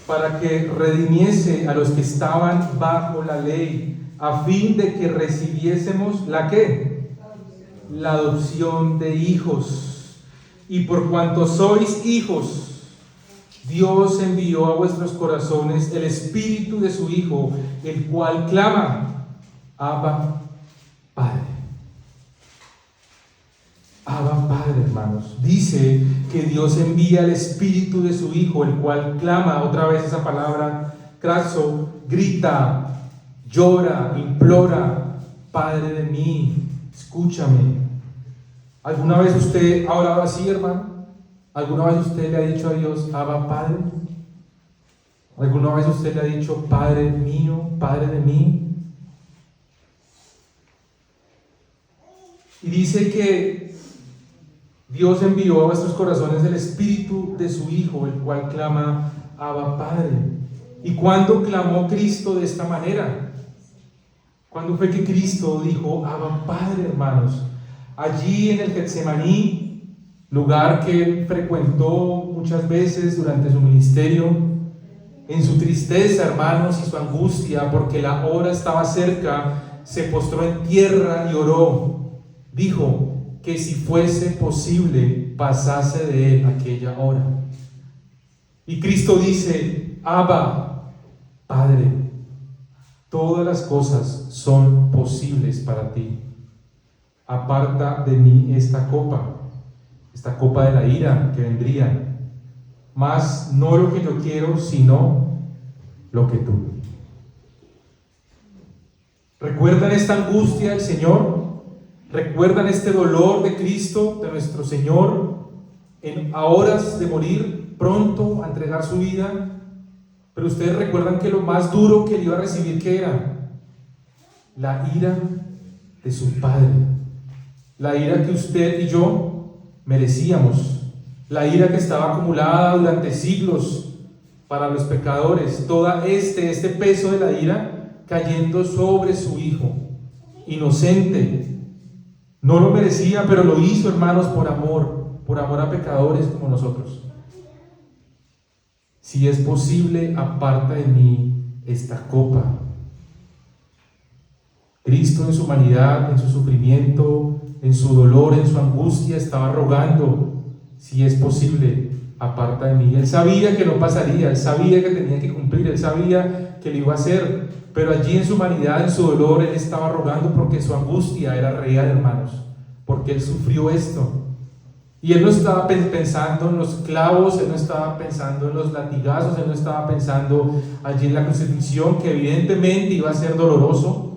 Para que redimiese a los que estaban bajo la ley, a fin de que recibiésemos ¿la qué? La adopción de hijos. Y por cuanto sois hijos, Dios envió a vuestros corazones el Espíritu de su Hijo, el cual clama: Abba, Padre. Abba, Padre, hermanos. Dice que Dios envía el Espíritu de su Hijo, el cual clama, otra vez esa palabra, craso, grita, llora, implora: Padre de mí, escúchame. ¿Alguna vez usted ha orado así, hermano? ¿Alguna vez usted le ha dicho a Dios: Abba, Padre? ¿Alguna vez usted le ha dicho: Padre mío, Padre de mí? Y dice que Dios envió a vuestros corazones el Espíritu de su Hijo, el cual clama: Abba, Padre. ¿Y cuándo clamó Cristo de esta manera? ¿Cuándo fue que Cristo dijo Abba, Padre, hermanos? Allí en el Getsemaní, lugar que él frecuentó muchas veces durante su ministerio, en su tristeza, hermanos, y su angustia, porque la hora estaba cerca, se postró en tierra y oró. Dijo que si fuese posible pasase de él aquella hora. Y Cristo dice: Abba, Padre, todas las cosas son posibles para ti. Aparta de mí esta copa de la ira que vendría, mas no lo que yo quiero, sino lo que tú. ¿Recuerdan esta angustia del Señor? ¿Recuerdan este dolor de Cristo, de nuestro Señor? a horas de morir, pronto a entregar su vida. Pero ustedes recuerdan que lo más duro que él iba a recibir, ¿qué era? La ira de su Padre. La ira que usted y yo merecíamos. La ira que estaba acumulada durante siglos para los pecadores. Todo este peso de la ira cayendo sobre su Hijo, inocente. No lo merecía, pero lo hizo, hermanos, por amor a pecadores como nosotros. Si es posible, aparta de mí esta copa. Cristo en su humanidad, en su sufrimiento, en su dolor, en su angustia, estaba rogando: si es posible, aparta de mí. Él sabía que no pasaría, él sabía que tenía que cumplir, él sabía que lo iba a hacer, pero allí en su humanidad, en su dolor, él estaba rogando porque su angustia era real, hermanos, porque él sufrió esto. Y él no estaba pensando en los clavos, él no estaba pensando en los latigazos, él no estaba pensando allí en la crucifixión, que evidentemente iba a ser doloroso.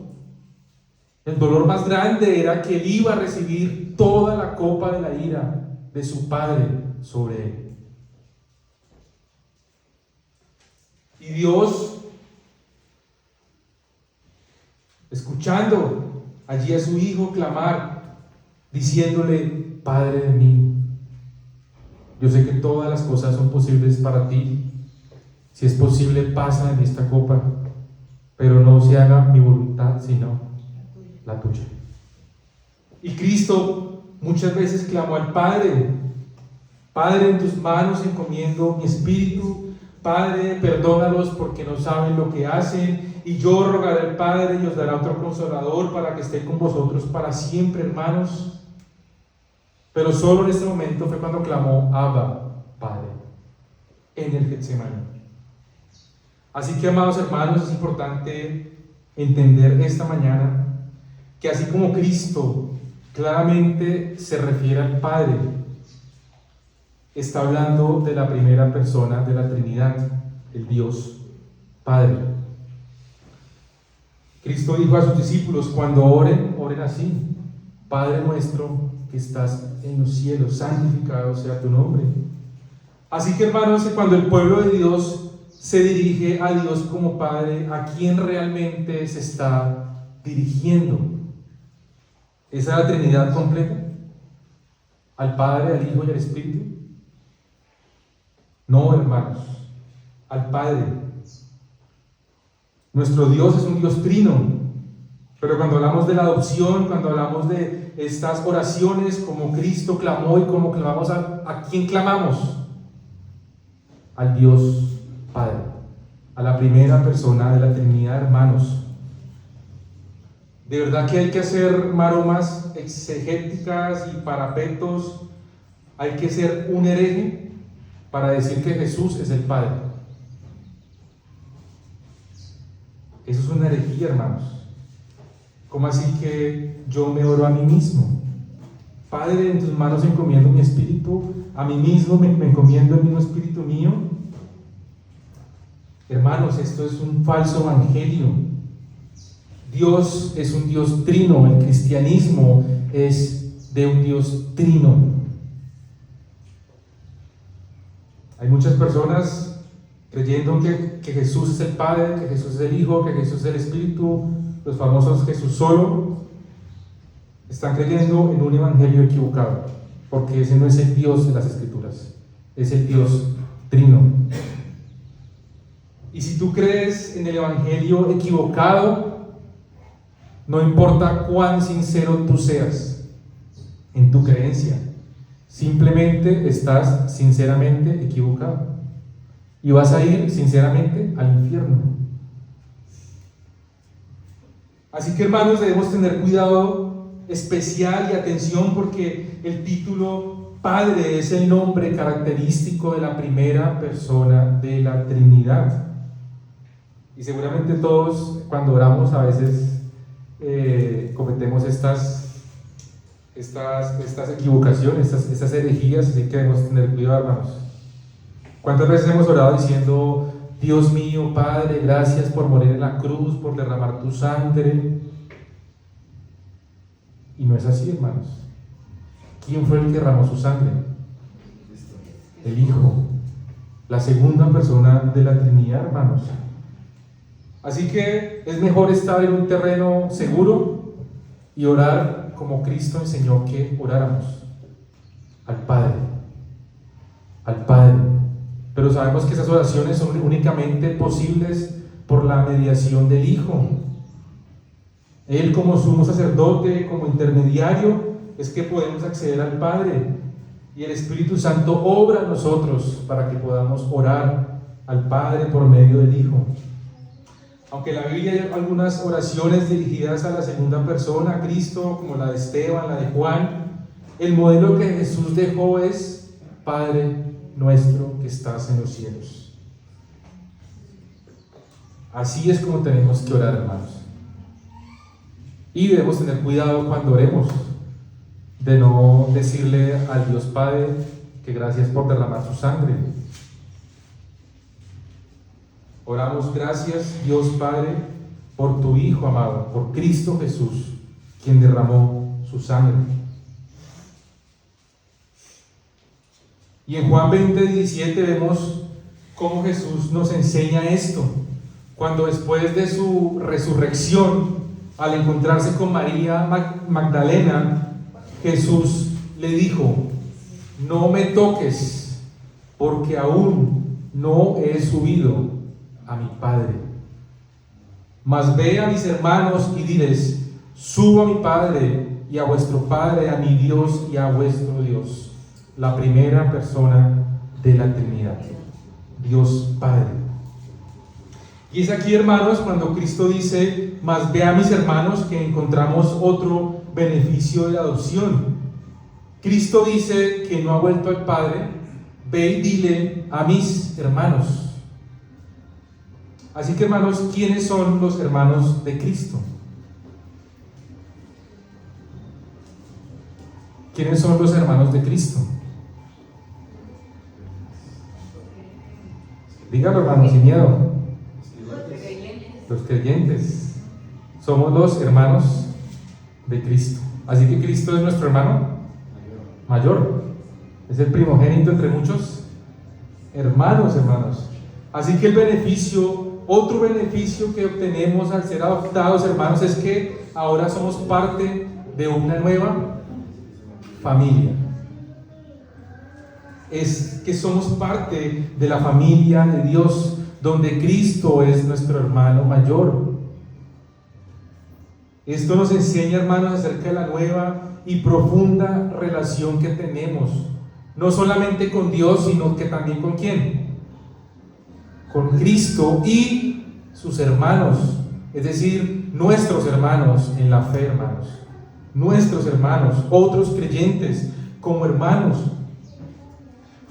El dolor más grande era que él iba a recibir toda la copa de la ira de su Padre sobre él. Y Dios, escuchando allí a su Hijo clamar, diciéndole: Padre de mí, yo sé que todas las cosas son posibles para ti. Si es posible, pasa de mí esta copa, pero no se haga mi voluntad, sino la tuya. Y Cristo muchas veces clamó al Padre: Padre, en tus manos encomiendo mi espíritu. Padre, perdónalos porque no saben lo que hacen. Y yo rogaré al Padre y os dará otro consolador para que esté con vosotros para siempre, hermanos. Pero solo en este momento fue cuando clamó: Abba, Padre, en el Getsemaní. Así que, amados hermanos, es importante entender esta mañana que así como Cristo claramente se refiere al Padre, está hablando de la primera persona de la Trinidad, el Dios Padre. Cristo dijo a sus discípulos: cuando oren, oren así: Padre nuestro que estás en los cielos, santificado sea tu nombre. Así que, hermanos, cuando el pueblo de Dios se dirige a Dios como Padre, ¿a quién realmente se está dirigiendo? ¿Es a la Trinidad completa? ¿Al Padre, al Hijo y al Espíritu? No, hermanos, al Padre. Nuestro Dios es un Dios trino. Pero cuando hablamos de la adopción, cuando hablamos de estas oraciones, como Cristo clamó y como clamamos, ¿a quién clamamos? Al Dios Padre, a la primera persona de la Trinidad, hermanos. De verdad que hay que hacer maromas exegéticas y parapetos, hay que ser un hereje para decir que Jesús es el Padre. Eso es una herejía, hermanos. ¿Cómo así que yo me oro a mí mismo? Padre, en tus manos encomiendo mi espíritu, a mí mismo me encomiendo el mismo espíritu mío. Hermanos, esto es un falso evangelio. Dios es un Dios trino, el cristianismo es de un Dios trino. Hay muchas personas creyendo que Jesús es el Padre, que Jesús es el Hijo, que Jesús es el Espíritu, los famosos Jesús solo. Están creyendo en un evangelio equivocado, porque ese no es el Dios de las Escrituras, es el Dios trino. Y si tú crees en el evangelio equivocado, no importa cuán sincero tú seas en tu creencia, simplemente estás sinceramente equivocado y vas a ir sinceramente al infierno. Así que, hermanos, debemos tener cuidado especial y atención, porque el título Padre es el nombre característico de la primera persona de la Trinidad. Y seguramente todos, cuando oramos, a veces cometemos estas equivocaciones, estas herejías, así que debemos tener cuidado, hermanos. ¿Cuántas veces hemos orado diciendo: Dios mío, Padre, gracias por morir en la cruz, por derramar tu sangre? Y no es así, hermanos. ¿Quién fue el que derramó su sangre? el Hijo, la segunda persona de la Trinidad, hermanos. Así que es mejor estar en un terreno seguro y orar como Cristo enseñó que oráramos al Padre, al Padre. Pero sabemos que esas oraciones son únicamente posibles por la mediación del Hijo. Él, como sumo sacerdote, como intermediario, es que podemos acceder al Padre, y el Espíritu Santo obra en nosotros para que podamos orar al Padre por medio del Hijo. Aunque en la Biblia hay algunas oraciones dirigidas a la segunda persona, a Cristo, como la de Esteban, la de Juan, el modelo que Jesús dejó es: Padre nuestro que estás en los cielos. Así es como tenemos que orar, hermanos. Y debemos tener cuidado cuando oremos, de no decirle al Dios Padre que gracias por derramar su sangre. Oramos: gracias, Dios Padre, por tu Hijo amado, por Cristo Jesús, quien derramó su sangre. Y en Juan 20:17 vemos cómo Jesús nos enseña esto, cuando después de su resurrección, al encontrarse con María Magdalena, Jesús le dijo: no me toques, porque aún no he subido a mi Padre. Mas ve a mis hermanos y diles: subo a mi Padre y a vuestro Padre, a mi Dios y a vuestro Dios. La primera persona de la Trinidad, Dios Padre. Y es aquí, hermanos, cuando Cristo dice: mas ve a mis hermanos, que encontramos otro beneficio de adopción. Cristo dice que no ha vuelto al Padre: ve y dile a mis hermanos. Así que, hermanos, ¿quiénes son los hermanos de Cristo? ¿Quiénes son los hermanos de Cristo? Dígalo, hermanos, sin miedo. Los creyentes. Somos los hermanos de Cristo. Así que Cristo es nuestro hermano mayor. Es el primogénito entre muchos hermanos. Así que el beneficio, otro beneficio que obtenemos al ser adoptados, hermanos, es que ahora somos parte de una nueva familia. Es que somos parte de la familia de Dios, donde Cristo es nuestro hermano mayor. Esto nos enseña, hermanos, acerca de la nueva y profunda relación que tenemos, no solamente con Dios, sino que también ¿con quién? Con Cristo y sus hermanos, es decir, nuestros hermanos en la fe, hermanos. Nuestros hermanos, otros creyentes, como hermanos.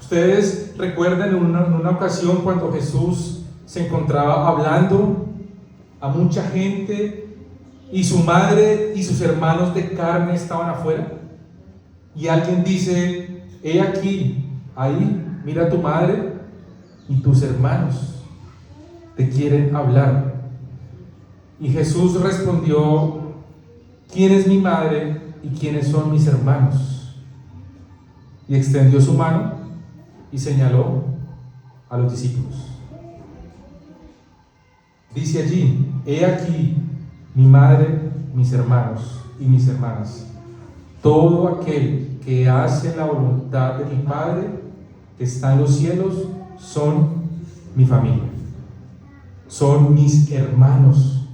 Ustedes recuerdan en una ocasión cuando Jesús se encontraba hablando a mucha gente y su madre y sus hermanos de carne estaban afuera, y alguien dice: he aquí, ahí, mira a tu madre y tus hermanos te quieren hablar. Y Jesús respondió: ¿quién es mi madre y quiénes son mis hermanos? Y extendió su mano y señaló a los discípulos. Dice allí: he aquí mi madre, mis hermanos y mis hermanas. Todo aquel que hace la voluntad de mi Padre que está en los cielos son mi familia, son mis hermanos.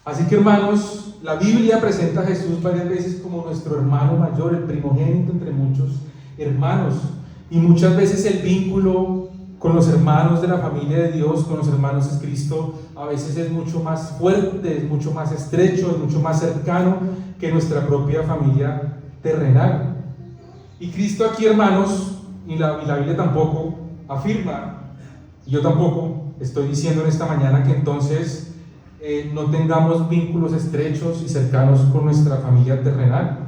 Así que, hermanos, la Biblia presenta a Jesús varias veces como nuestro hermano mayor, el primogénito entre muchos hermanos. Y muchas veces el vínculo con los hermanos de la familia de Dios, con los hermanos de Cristo, a veces es mucho más fuerte, es mucho más estrecho, es mucho más cercano que nuestra propia familia terrenal. Y Cristo aquí, hermanos, y la Biblia tampoco afirma, y yo tampoco estoy diciendo en esta mañana, que entonces no tengamos vínculos estrechos y cercanos con nuestra familia terrenal,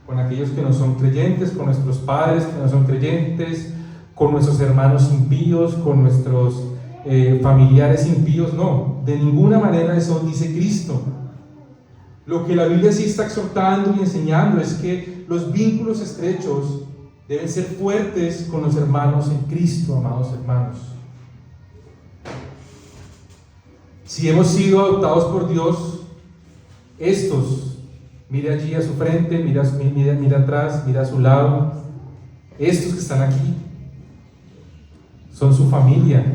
con aquellos que no son creyentes, con nuestros padres que no son creyentes, con nuestros hermanos impíos, con nuestros familiares impíos. No, de ninguna manera eso dice Cristo. Lo que la Biblia sí está exhortando y enseñando es que los vínculos estrechos deben ser fuertes con los hermanos en Cristo, amados hermanos. Si hemos sido adoptados por Dios, estos, mire allí a su frente, mira atrás, mira a su lado, estos que están aquí, son su familia.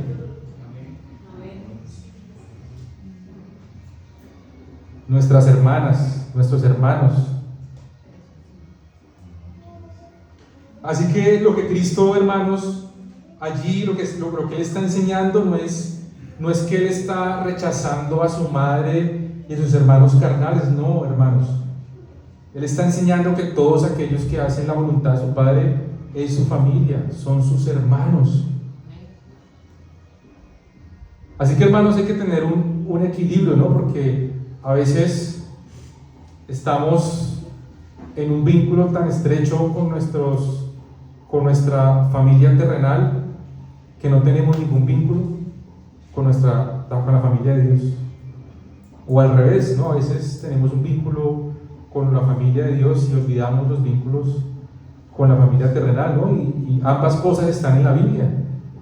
Nuestras hermanas, nuestros hermanos. Así que lo que Cristo, hermanos, allí lo que Él está enseñando no es que Él está rechazando a su madre y a sus hermanos carnales, no, hermanos. Él está enseñando que todos aquellos que hacen la voluntad de su Padre es su familia, son sus hermanos. Así que, hermanos, hay que tener un equilibrio, ¿no? Porque a veces estamos en un vínculo tan estrecho con nuestra familia terrenal que no tenemos ningún vínculo con la familia de Dios. O al revés, ¿no? A veces tenemos un vínculo con la familia de Dios y olvidamos los vínculos con la familia terrenal, ¿no? Y ambas cosas están en la Biblia,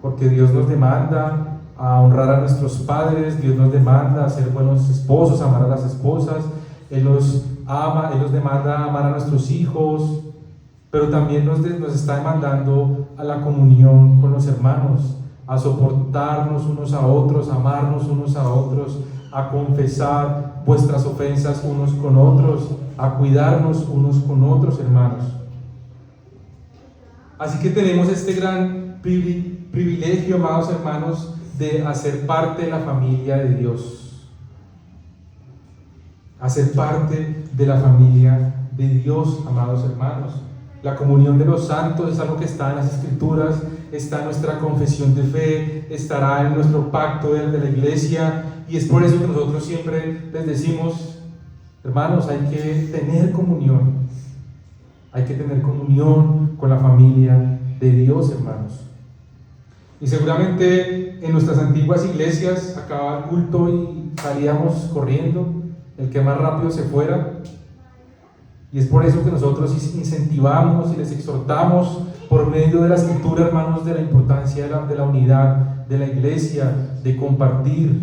porque Dios nos demanda a honrar a nuestros padres, Dios nos demanda a ser buenos esposos, amar a las esposas, Él nos ama, Él nos demanda a amar a nuestros hijos, pero también nos está demandando a la comunión con los hermanos, a soportarnos unos a otros, a amarnos unos a otros, a confesar vuestras ofensas unos con otros, a cuidarnos unos con otros, hermanos. Así que tenemos este gran privilegio, amados hermanos, de hacer parte de la familia de Dios. Hacer parte de la familia de Dios, amados hermanos. La comunión de los santos es algo que está en las Escrituras, está en nuestra confesión de fe, estará en nuestro pacto de la iglesia, y es por eso que nosotros siempre les decimos, hermanos, hay que tener comunión. Hay que tener comunión con la familia de Dios, hermanos. Y seguramente en nuestras antiguas iglesias acababa el culto y salíamos corriendo, el que más rápido se fuera. Y es por eso que nosotros incentivamos y les exhortamos por medio de la Escritura, hermanos, de la importancia de la unidad de la iglesia, de compartir.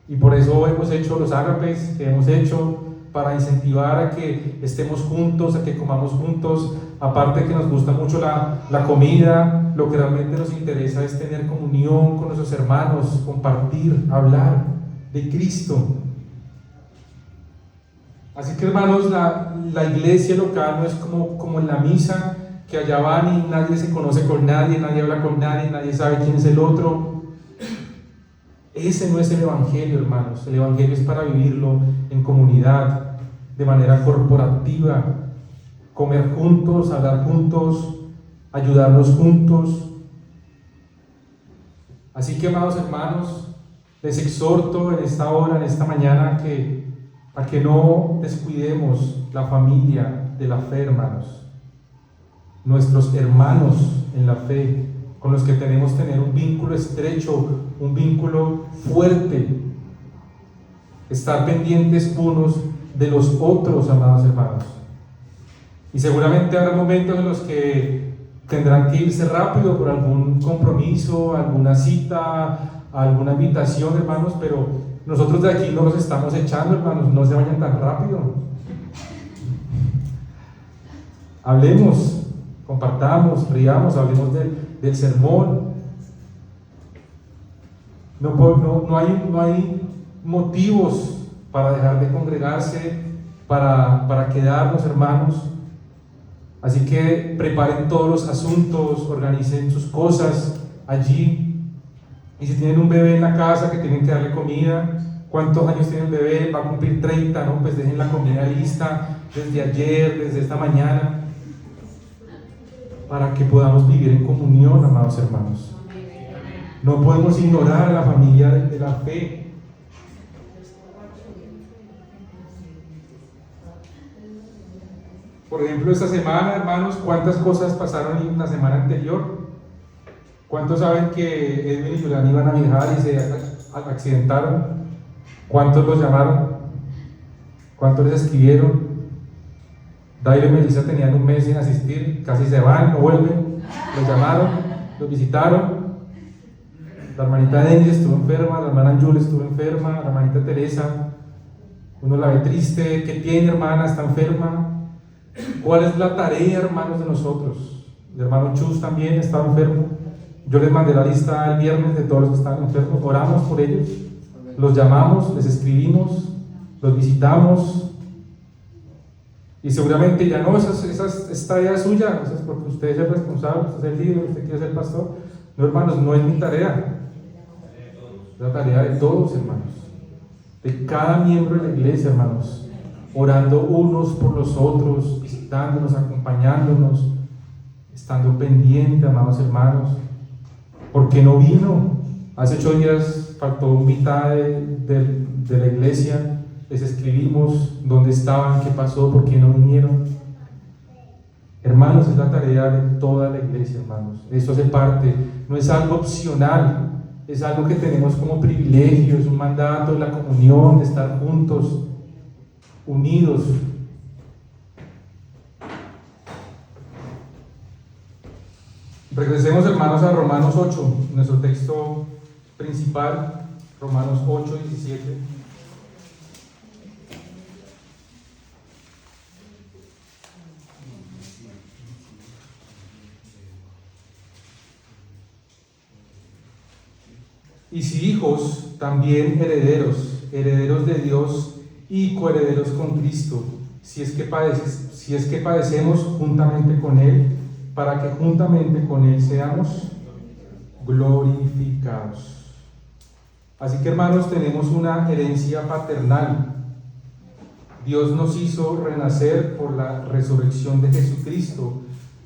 Y por eso hemos hecho los ágapes que hemos hecho, para incentivar a que estemos juntos, a que comamos juntos. Aparte que nos gusta mucho la comida, lo que realmente nos interesa es tener comunión con nuestros hermanos, compartir, hablar de Cristo. Así que, hermanos, la iglesia local no es como en la misa, que allá van y nadie se conoce con nadie, nadie habla con nadie, nadie sabe quién es el otro. Ese no es el Evangelio, hermanos. El Evangelio es para vivirlo en comunidad, de manera corporativa, comer juntos, hablar juntos, ayudarnos juntos. Así que, amados hermanos, les exhorto en esta hora, en esta mañana, a que no descuidemos la familia de la fe, hermanos. Nuestros hermanos en la fe, con los que tenemos que tener un vínculo estrecho, un vínculo fuerte, estar pendientes unos de los otros, amados hermanos. Y seguramente habrá momentos en los que tendrán que irse rápido por algún compromiso, alguna cita, alguna invitación, hermanos, pero nosotros de aquí no los estamos echando, hermanos, no se vayan tan rápido. Hablemos, compartamos, riamos, hablemos del sermón. No hay motivos para dejar de congregarse, para quedarnos, hermanos. Así que preparen todos los asuntos, organicen sus cosas allí. Y si tienen un bebé en la casa que tienen que darle comida, ¿cuántos años tiene el bebé? Va a cumplir 30, ¿no? Pues dejen la comida lista desde ayer, desde esta mañana, para que podamos vivir en comunión, amados hermanos. No podemos ignorar a la familia de la fe. Por ejemplo, esta semana, hermanos, ¿cuántas cosas pasaron en la semana anterior? ¿Cuántos saben que Edwin y Julián iban a viajar y se accidentaron? ¿Cuántos los llamaron? ¿Cuántos les escribieron? Dairo y Melissa tenían un mes sin asistir, casi se van, no vuelven, los llamaron, los visitaron. La hermanita Denis estuvo enferma, la hermana Anjul estuvo enferma, la hermanita Teresa, uno la ve triste, ¿qué tiene hermana? Está enferma. ¿Cuál es la tarea, hermanos, de nosotros? El hermano Chus también estaba enfermo. Yo les mandé la lista el viernes de todos los que estaban enfermos, oramos por ellos, los llamamos, les escribimos, los visitamos. Y seguramente ya no, esa es tarea suya, eso es porque usted es el responsable, usted es el líder, usted quiere ser pastor. No, hermanos, no es mi tarea, es la tarea de todos, hermanos, de cada miembro de la iglesia, hermanos, orando unos por los otros, visitándonos, acompañándonos, estando pendiente, amados hermanos. ¿Por qué no vino? Hace 8 días faltó mitad de la iglesia. Les escribimos dónde estaban, qué pasó, por qué no vinieron. Hermanos, es la tarea de toda la iglesia, hermanos. Esto hace parte, no es algo opcional, es algo que tenemos como privilegio, es un mandato de la comunión, de estar juntos, unidos. Regresemos, hermanos, a Romanos 8, nuestro texto principal, Romanos 8, 17. Y si hijos, también herederos, herederos de Dios y coherederos con Cristo, si es que padecemos juntamente con Él, para que juntamente con Él seamos glorificados. Así que, hermanos, tenemos una herencia paternal. Dios nos hizo renacer por la resurrección de Jesucristo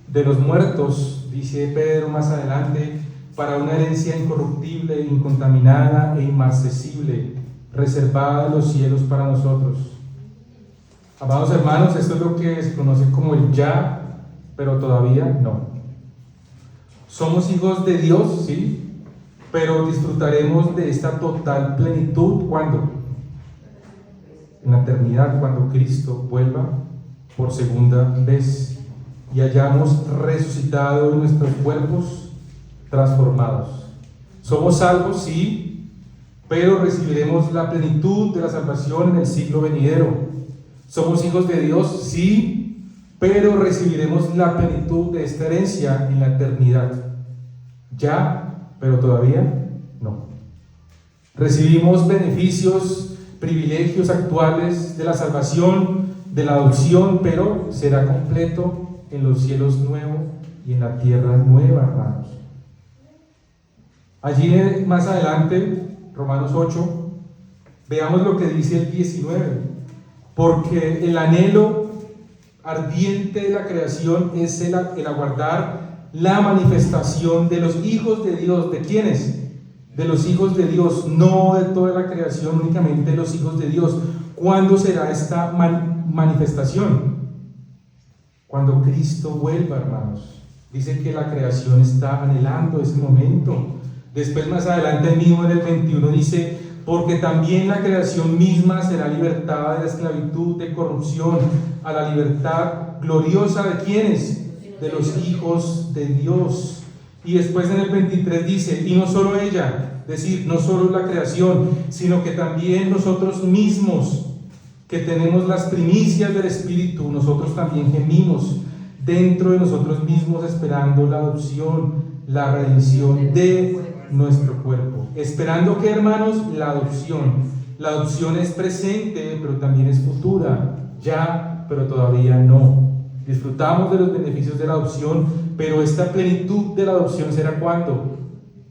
de los muertos, dice Pedro más adelante, para una herencia incorruptible, incontaminada e inmarcesible, reservada en los cielos para nosotros. Amados hermanos, esto es lo que se conoce como el ya, pero todavía no. Somos hijos de Dios, sí, pero disfrutaremos de esta total plenitud ¿cuándo? En la eternidad, cuando Cristo vuelva por segunda vez y hayamos resucitado en nuestros cuerpos transformados. Somos salvos, sí, pero recibiremos la plenitud de la salvación en el siglo venidero. Somos hijos de Dios, sí, pero recibiremos la plenitud de esta herencia en la eternidad. Ya, pero todavía no. Recibimos beneficios, privilegios actuales de la salvación, de la adopción, pero será completo en los cielos nuevos y en la tierra nueva, hermanos. Allí más adelante, Romanos 8, veamos lo que dice el 19. Porque el anhelo ardiente de la creación es el aguardar la manifestación de los hijos de Dios. ¿De quiénes? De los hijos de Dios, no de toda la creación, únicamente de los hijos de Dios. ¿Cuándo será esta manifestación? Cuando Cristo vuelva, hermanos. Dice que la creación está anhelando ese momento. Después, más adelante mismo en el 21 dice: porque también la creación misma será libertada de la esclavitud, de corrupción, a la libertad gloriosa ¿de quiénes? De los hijos de Dios. Y después en el 23 dice: y no solo ella, es decir, no solo la creación, sino que también nosotros mismos, que tenemos las primicias del Espíritu, nosotros también gemimos dentro de nosotros mismos, esperando la adopción, la redención de nuestro cuerpo. ¿Esperando qué, hermanos? La adopción. La adopción es presente, pero también es futura. Ya, pero todavía no. Disfrutamos de los beneficios de la adopción, pero esta plenitud de la adopción será ¿cuándo?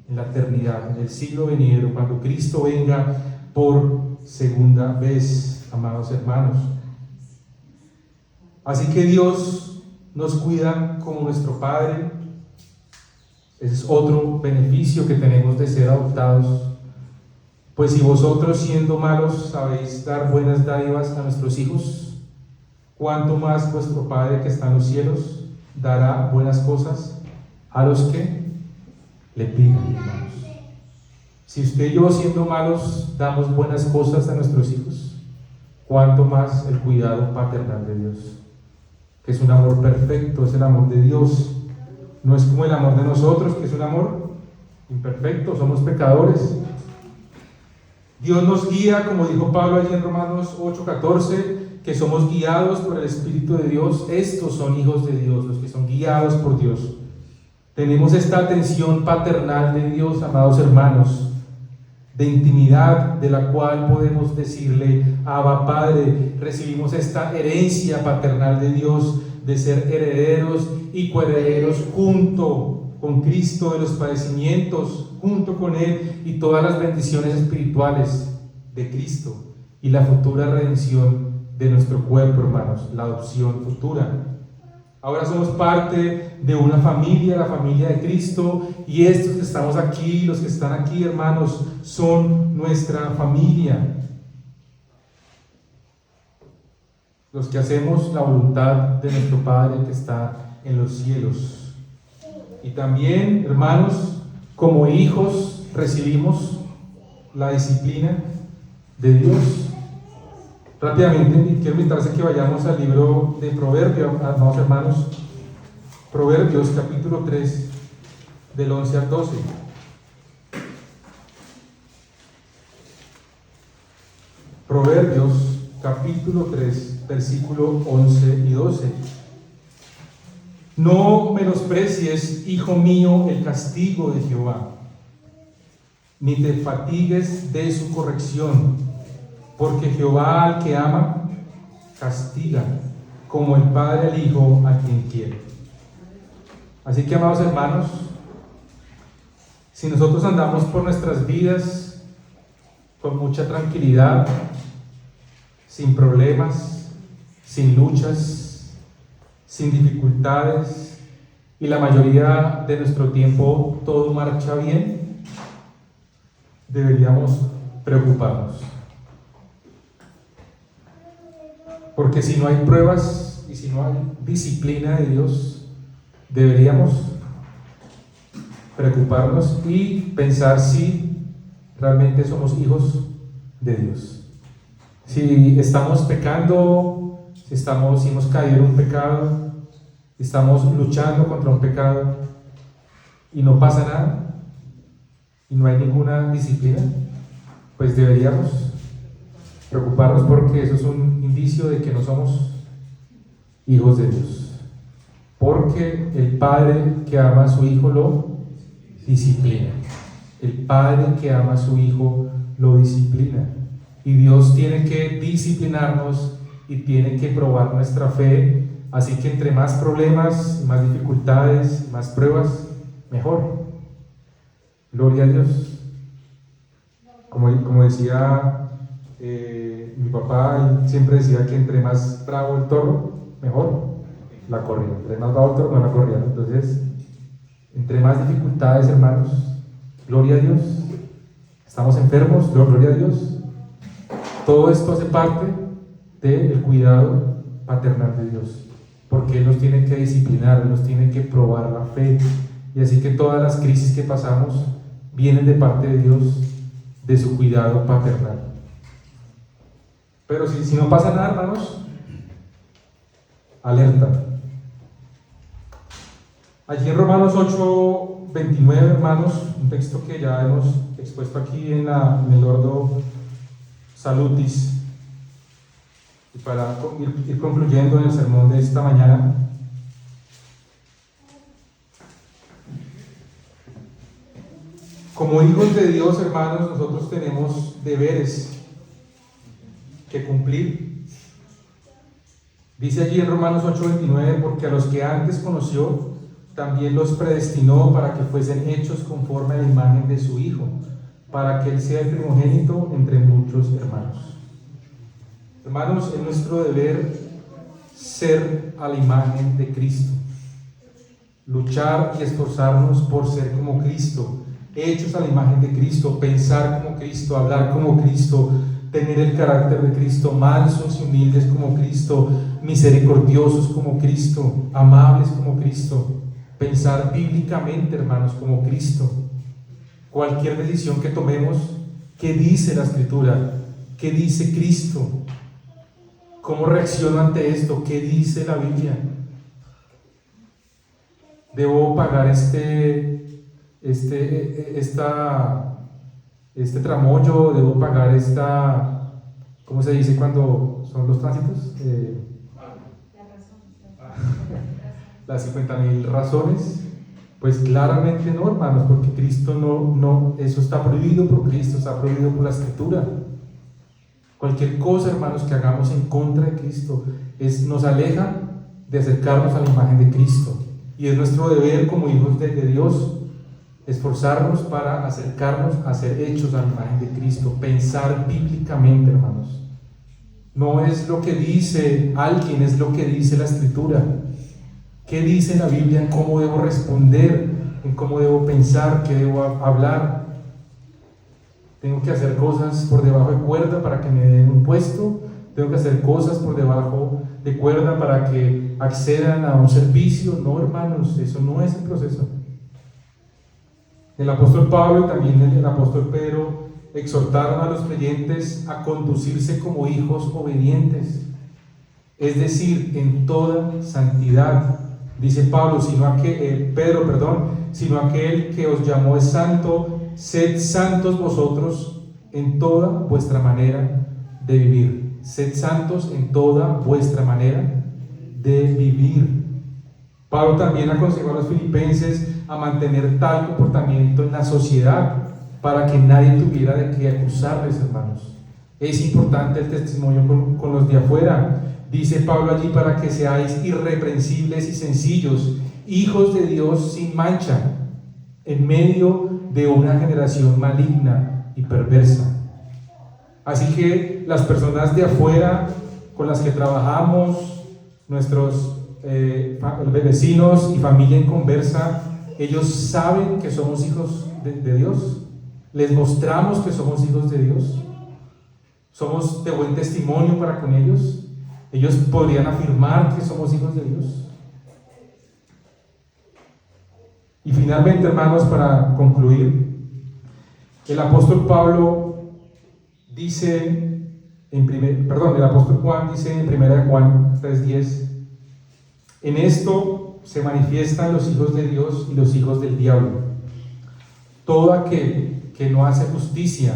En la eternidad, en el siglo venidero, cuando Cristo venga por segunda vez, amados hermanos. Así que Dios nos cuida como nuestro Padre. Ese es otro beneficio que tenemos de ser adoptados. Pues si vosotros, siendo malos, sabéis dar buenas dádivas a nuestros hijos, ¿cuánto más vuestro Padre que está en los cielos dará buenas cosas a los que le pidan, hermanos? Si usted y yo, siendo malos, damos buenas cosas a nuestros hijos, ¿cuánto más el cuidado paternal de Dios? que es un amor perfecto, es el amor de Dios. No es como el amor de nosotros, que es un amor imperfecto, somos pecadores. Dios nos guía, como dijo Pablo allí en Romanos 8:14, que somos guiados por el Espíritu de Dios. Estos son hijos de Dios, los que son guiados por Dios. Tenemos esta atención paternal de Dios, amados hermanos, de intimidad, de la cual podemos decirle: Abba, Padre. Recibimos esta herencia paternal de Dios, de ser herederos y coherederos junto con Cristo de los padecimientos, junto con Él, y todas las bendiciones espirituales de Cristo y la futura redención de nuestro cuerpo, hermanos, la adopción futura. Ahora somos parte de una familia, la familia de Cristo, y estos que estamos aquí, los que están aquí, hermanos, son nuestra familia. Los que hacemos la voluntad de nuestro Padre que está en los cielos. Y también, hermanos, como hijos recibimos la disciplina de Dios. Rápidamente quiero invitarse a que vayamos al libro de Proverbios, amados hermanos. Proverbios capítulo 3, del 11 al 12. Proverbios capítulo 3, versículo 11 y 12. No menosprecies, hijo mío, el castigo de Jehová, ni te fatigues de su corrección, porque Jehová al que ama, castiga, como el padre al hijo a quien quiere. Así que, amados hermanos, si nosotros andamos por nuestras vidas con mucha tranquilidad, sin problemas, sin luchas, sin dificultades, y la mayoría de nuestro tiempo todo marcha bien, deberíamos preocuparnos. Porque si no hay pruebas y si no hay disciplina de Dios, deberíamos preocuparnos y pensar si realmente somos hijos de Dios. Si estamos pecando, si hemos caído en un pecado, si estamos luchando contra un pecado y no pasa nada y no hay ninguna disciplina, pues deberíamos preocuparnos, porque eso es un indicio de que no somos hijos de Dios. Porque el padre que ama a su hijo lo disciplina. El padre que ama a su hijo lo disciplina. Y Dios tiene que disciplinarnos y tiene que probar nuestra fe. Así que entre más problemas, más dificultades, más pruebas, mejor. Gloria a Dios. Como decía mi papá, siempre decía que entre más bravo el toro, mejor la corrida. Entre más bravo el toro, no la corrida. Entonces, entre más dificultades, hermanos, gloria a Dios. Estamos enfermos, gloria a Dios. Todo esto hace parte del cuidado paternal de Dios, porque Él nos tiene que disciplinar, Él nos tiene que probar la fe. Y así que todas las crisis que pasamos vienen de parte de Dios, de su cuidado paternal. Pero si no pasa nada, hermanos, alerta. Allí en Romanos 8:29, hermanos, un texto que ya hemos expuesto aquí en el Ordo Salutis, y para ir concluyendo en el sermón de esta mañana, como hijos de Dios, hermanos, nosotros tenemos deberes que cumplir. Dice allí en Romanos 8:29, porque a los que antes conoció, también los predestinó para que fuesen hechos conforme a la imagen de su Hijo, para que Él sea el primogénito entre muchos hermanos. Hermanos, es nuestro deber ser a la imagen de Cristo, luchar y esforzarnos por ser como Cristo, hechos a la imagen de Cristo, pensar como Cristo, hablar como Cristo, tener el carácter de Cristo, mansos y humildes como Cristo, misericordiosos como Cristo, amables como Cristo, pensar bíblicamente, hermanos, como Cristo. Cualquier decisión que tomemos, ¿qué dice la Escritura? ¿Qué dice Cristo? ¿Cómo reacciono ante esto? ¿Qué dice la Biblia? ¿Debo pagar este tramoyo? ¿Debo pagar ¿cómo se dice cuando son los tránsitos? Las 50,000 razones. Pues claramente no, hermanos, porque Cristo no, eso está prohibido por Cristo, está prohibido por la Escritura. Cualquier cosa, hermanos, que hagamos en contra de Cristo nos aleja de acercarnos a la imagen de Cristo. Y es nuestro deber como hijos de Dios esforzarnos para acercarnos a ser hechos a la imagen de Cristo, pensar bíblicamente, hermanos. No es lo que dice alguien, es lo que dice la Escritura. ¿Qué dice la Biblia en cómo debo responder, en cómo debo pensar, qué debo hablar? Tengo que hacer cosas por debajo de cuerda para que me den un puesto. Tengo que hacer cosas por debajo de cuerda para que accedan a un servicio. No, hermanos, eso no es el proceso. El apóstol Pablo y también el apóstol Pedro exhortaron a los creyentes a conducirse como hijos obedientes, es decir, en toda santidad. Dice Pablo, sino aquel que os llamó es santo, sed santos vosotros en toda vuestra manera de vivir. Sed santos en toda vuestra manera de vivir. Pablo también aconsejó a los filipenses a mantener tal comportamiento en la sociedad para que nadie tuviera de qué acusarles, hermanos. Es importante el testimonio con los de afuera. Dice Pablo allí, para que seáis irreprensibles y sencillos, hijos de Dios sin mancha, en medio de una generación maligna y perversa. Así que las personas de afuera con las que trabajamos, nuestros vecinos y familia en conversa, ellos saben que somos hijos de Dios. Les mostramos que somos hijos de Dios. Somos de buen testimonio para con ellos. Ellos podrían afirmar que somos hijos de Dios. Y finalmente, hermanos, para concluir, el apóstol Pablo dice el apóstol Juan dice en 1 Juan 3:10, en esto se manifiestan los hijos de Dios y los hijos del diablo. Todo aquel que no hace justicia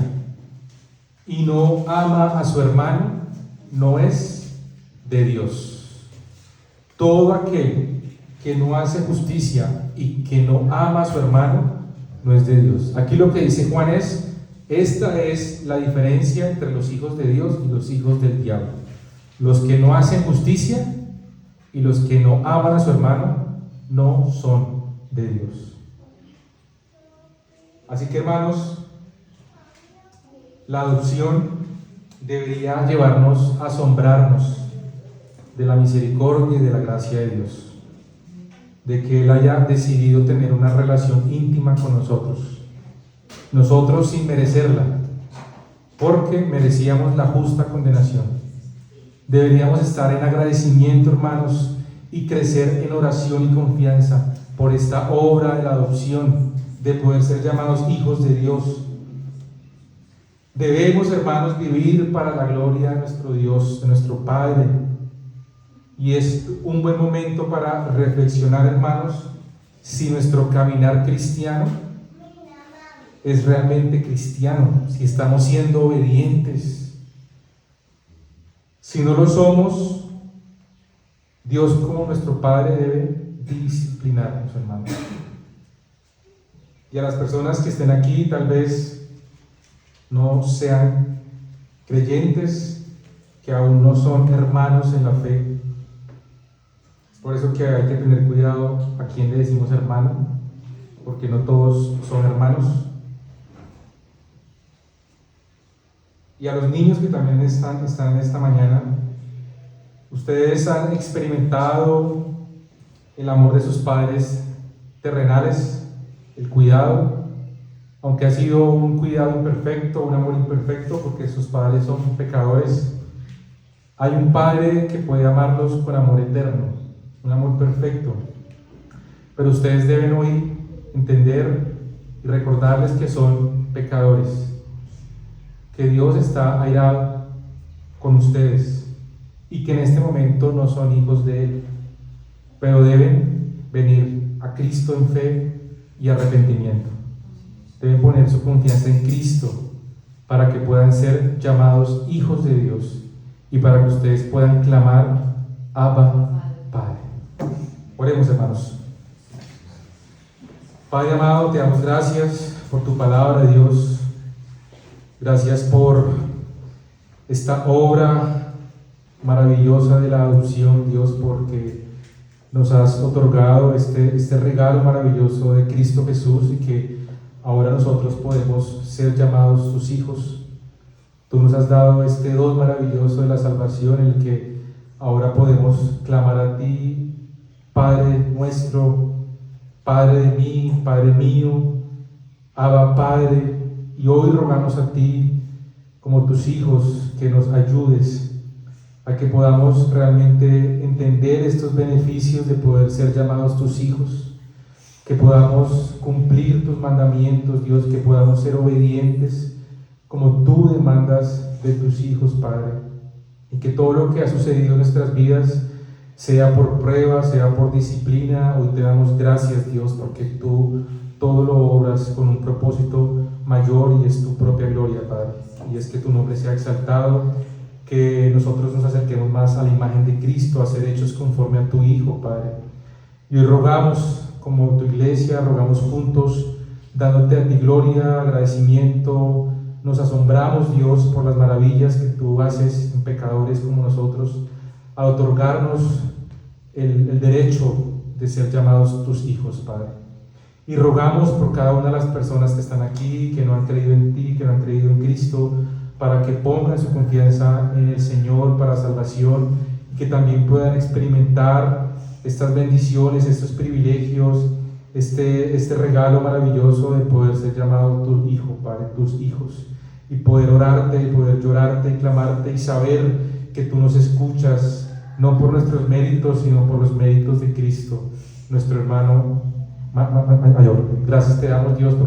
y no ama a su hermano no es de Dios. Todo aquel que no hace justicia y que no ama a su hermano no es de Dios. Aquí lo que dice Juan esta es la diferencia entre los hijos de Dios y los hijos del diablo. Los que no hacen justicia y los que no aman a su hermano no son de Dios. Así que, hermanos, la adopción debería llevarnos a asombrarnos de la misericordia y de la gracia de Dios, de que Él haya decidido tener una relación íntima con nosotros sin merecerla, porque merecíamos la justa condenación. Deberíamos estar en agradecimiento, hermanos, y crecer en oración y confianza por esta obra de la adopción, de poder ser llamados hijos de Dios. Debemos, hermanos, vivir para la gloria de nuestro Dios, de nuestro Padre. Y es un buen momento para reflexionar, hermanos, si nuestro caminar cristiano es realmente cristiano, si estamos siendo obedientes. Si no lo somos, Dios como nuestro Padre debe disciplinarnos, hermanos. Y a las personas que estén aquí, tal vez no sean creyentes, que aún no son hermanos en la fe. Por eso que hay que tener cuidado a quién le decimos hermano, porque no todos son hermanos. Y a los niños que también están esta mañana, ustedes han experimentado el amor de sus padres terrenales, el cuidado, aunque ha sido un cuidado imperfecto, un amor imperfecto, porque sus padres son pecadores. Hay un Padre que puede amarlos con amor eterno, un amor perfecto. Pero ustedes deben hoy entender y recordarles que son pecadores, que Dios está airado con ustedes, y que en este momento no son hijos de Él, pero deben venir a Cristo en fe y arrepentimiento. Deben poner su confianza en Cristo para que puedan ser llamados hijos de Dios y para que ustedes puedan clamar Abba, Padre. Oremos, hermanos. Padre amado, te damos gracias por tu palabra, Dios. Gracias por esta obra maravillosa de la adopción, Dios, porque nos has otorgado este regalo maravilloso de Cristo Jesús y que ahora nosotros podemos ser llamados tus hijos. Tú nos has dado este don maravilloso de la salvación en el que ahora podemos clamar a ti, Padre nuestro, Padre de mí, Padre mío, Abba Padre, y hoy rogamos a ti como tus hijos que nos ayudes a que podamos realmente entender estos beneficios de poder ser llamados tus hijos, que podamos cumplir tus mandamientos, Dios, que podamos ser obedientes como tú demandas de tus hijos, Padre, y que todo lo que ha sucedido en nuestras vidas, sea por prueba, sea por disciplina, hoy te damos gracias, Dios, porque tú todo lo obras con un propósito mayor y es tu propia gloria, Padre, y es que tu nombre sea exaltado, que nosotros nos acerquemos más a la imagen de Cristo, a ser hechos conforme a tu Hijo, Padre. Y hoy rogamos, como tu iglesia, rogamos juntos, dándote a ti gloria, agradecimiento. Nos asombramos, Dios, por las maravillas que tú haces en pecadores como nosotros, al otorgarnos el derecho de ser llamados tus hijos, Padre. Y rogamos por cada una de las personas que están aquí, que no han creído en ti, que no han creído en Cristo, para que pongan su confianza en el Señor para salvación y que también puedan experimentar estas bendiciones, estos privilegios, este regalo maravilloso de poder ser llamado tu hijo, Padre, tus hijos, y poder orarte, y poder llorarte y clamarte y saber que tú nos escuchas, no por nuestros méritos, sino por los méritos de Cristo, nuestro hermano mayor. Gracias te damos, Dios,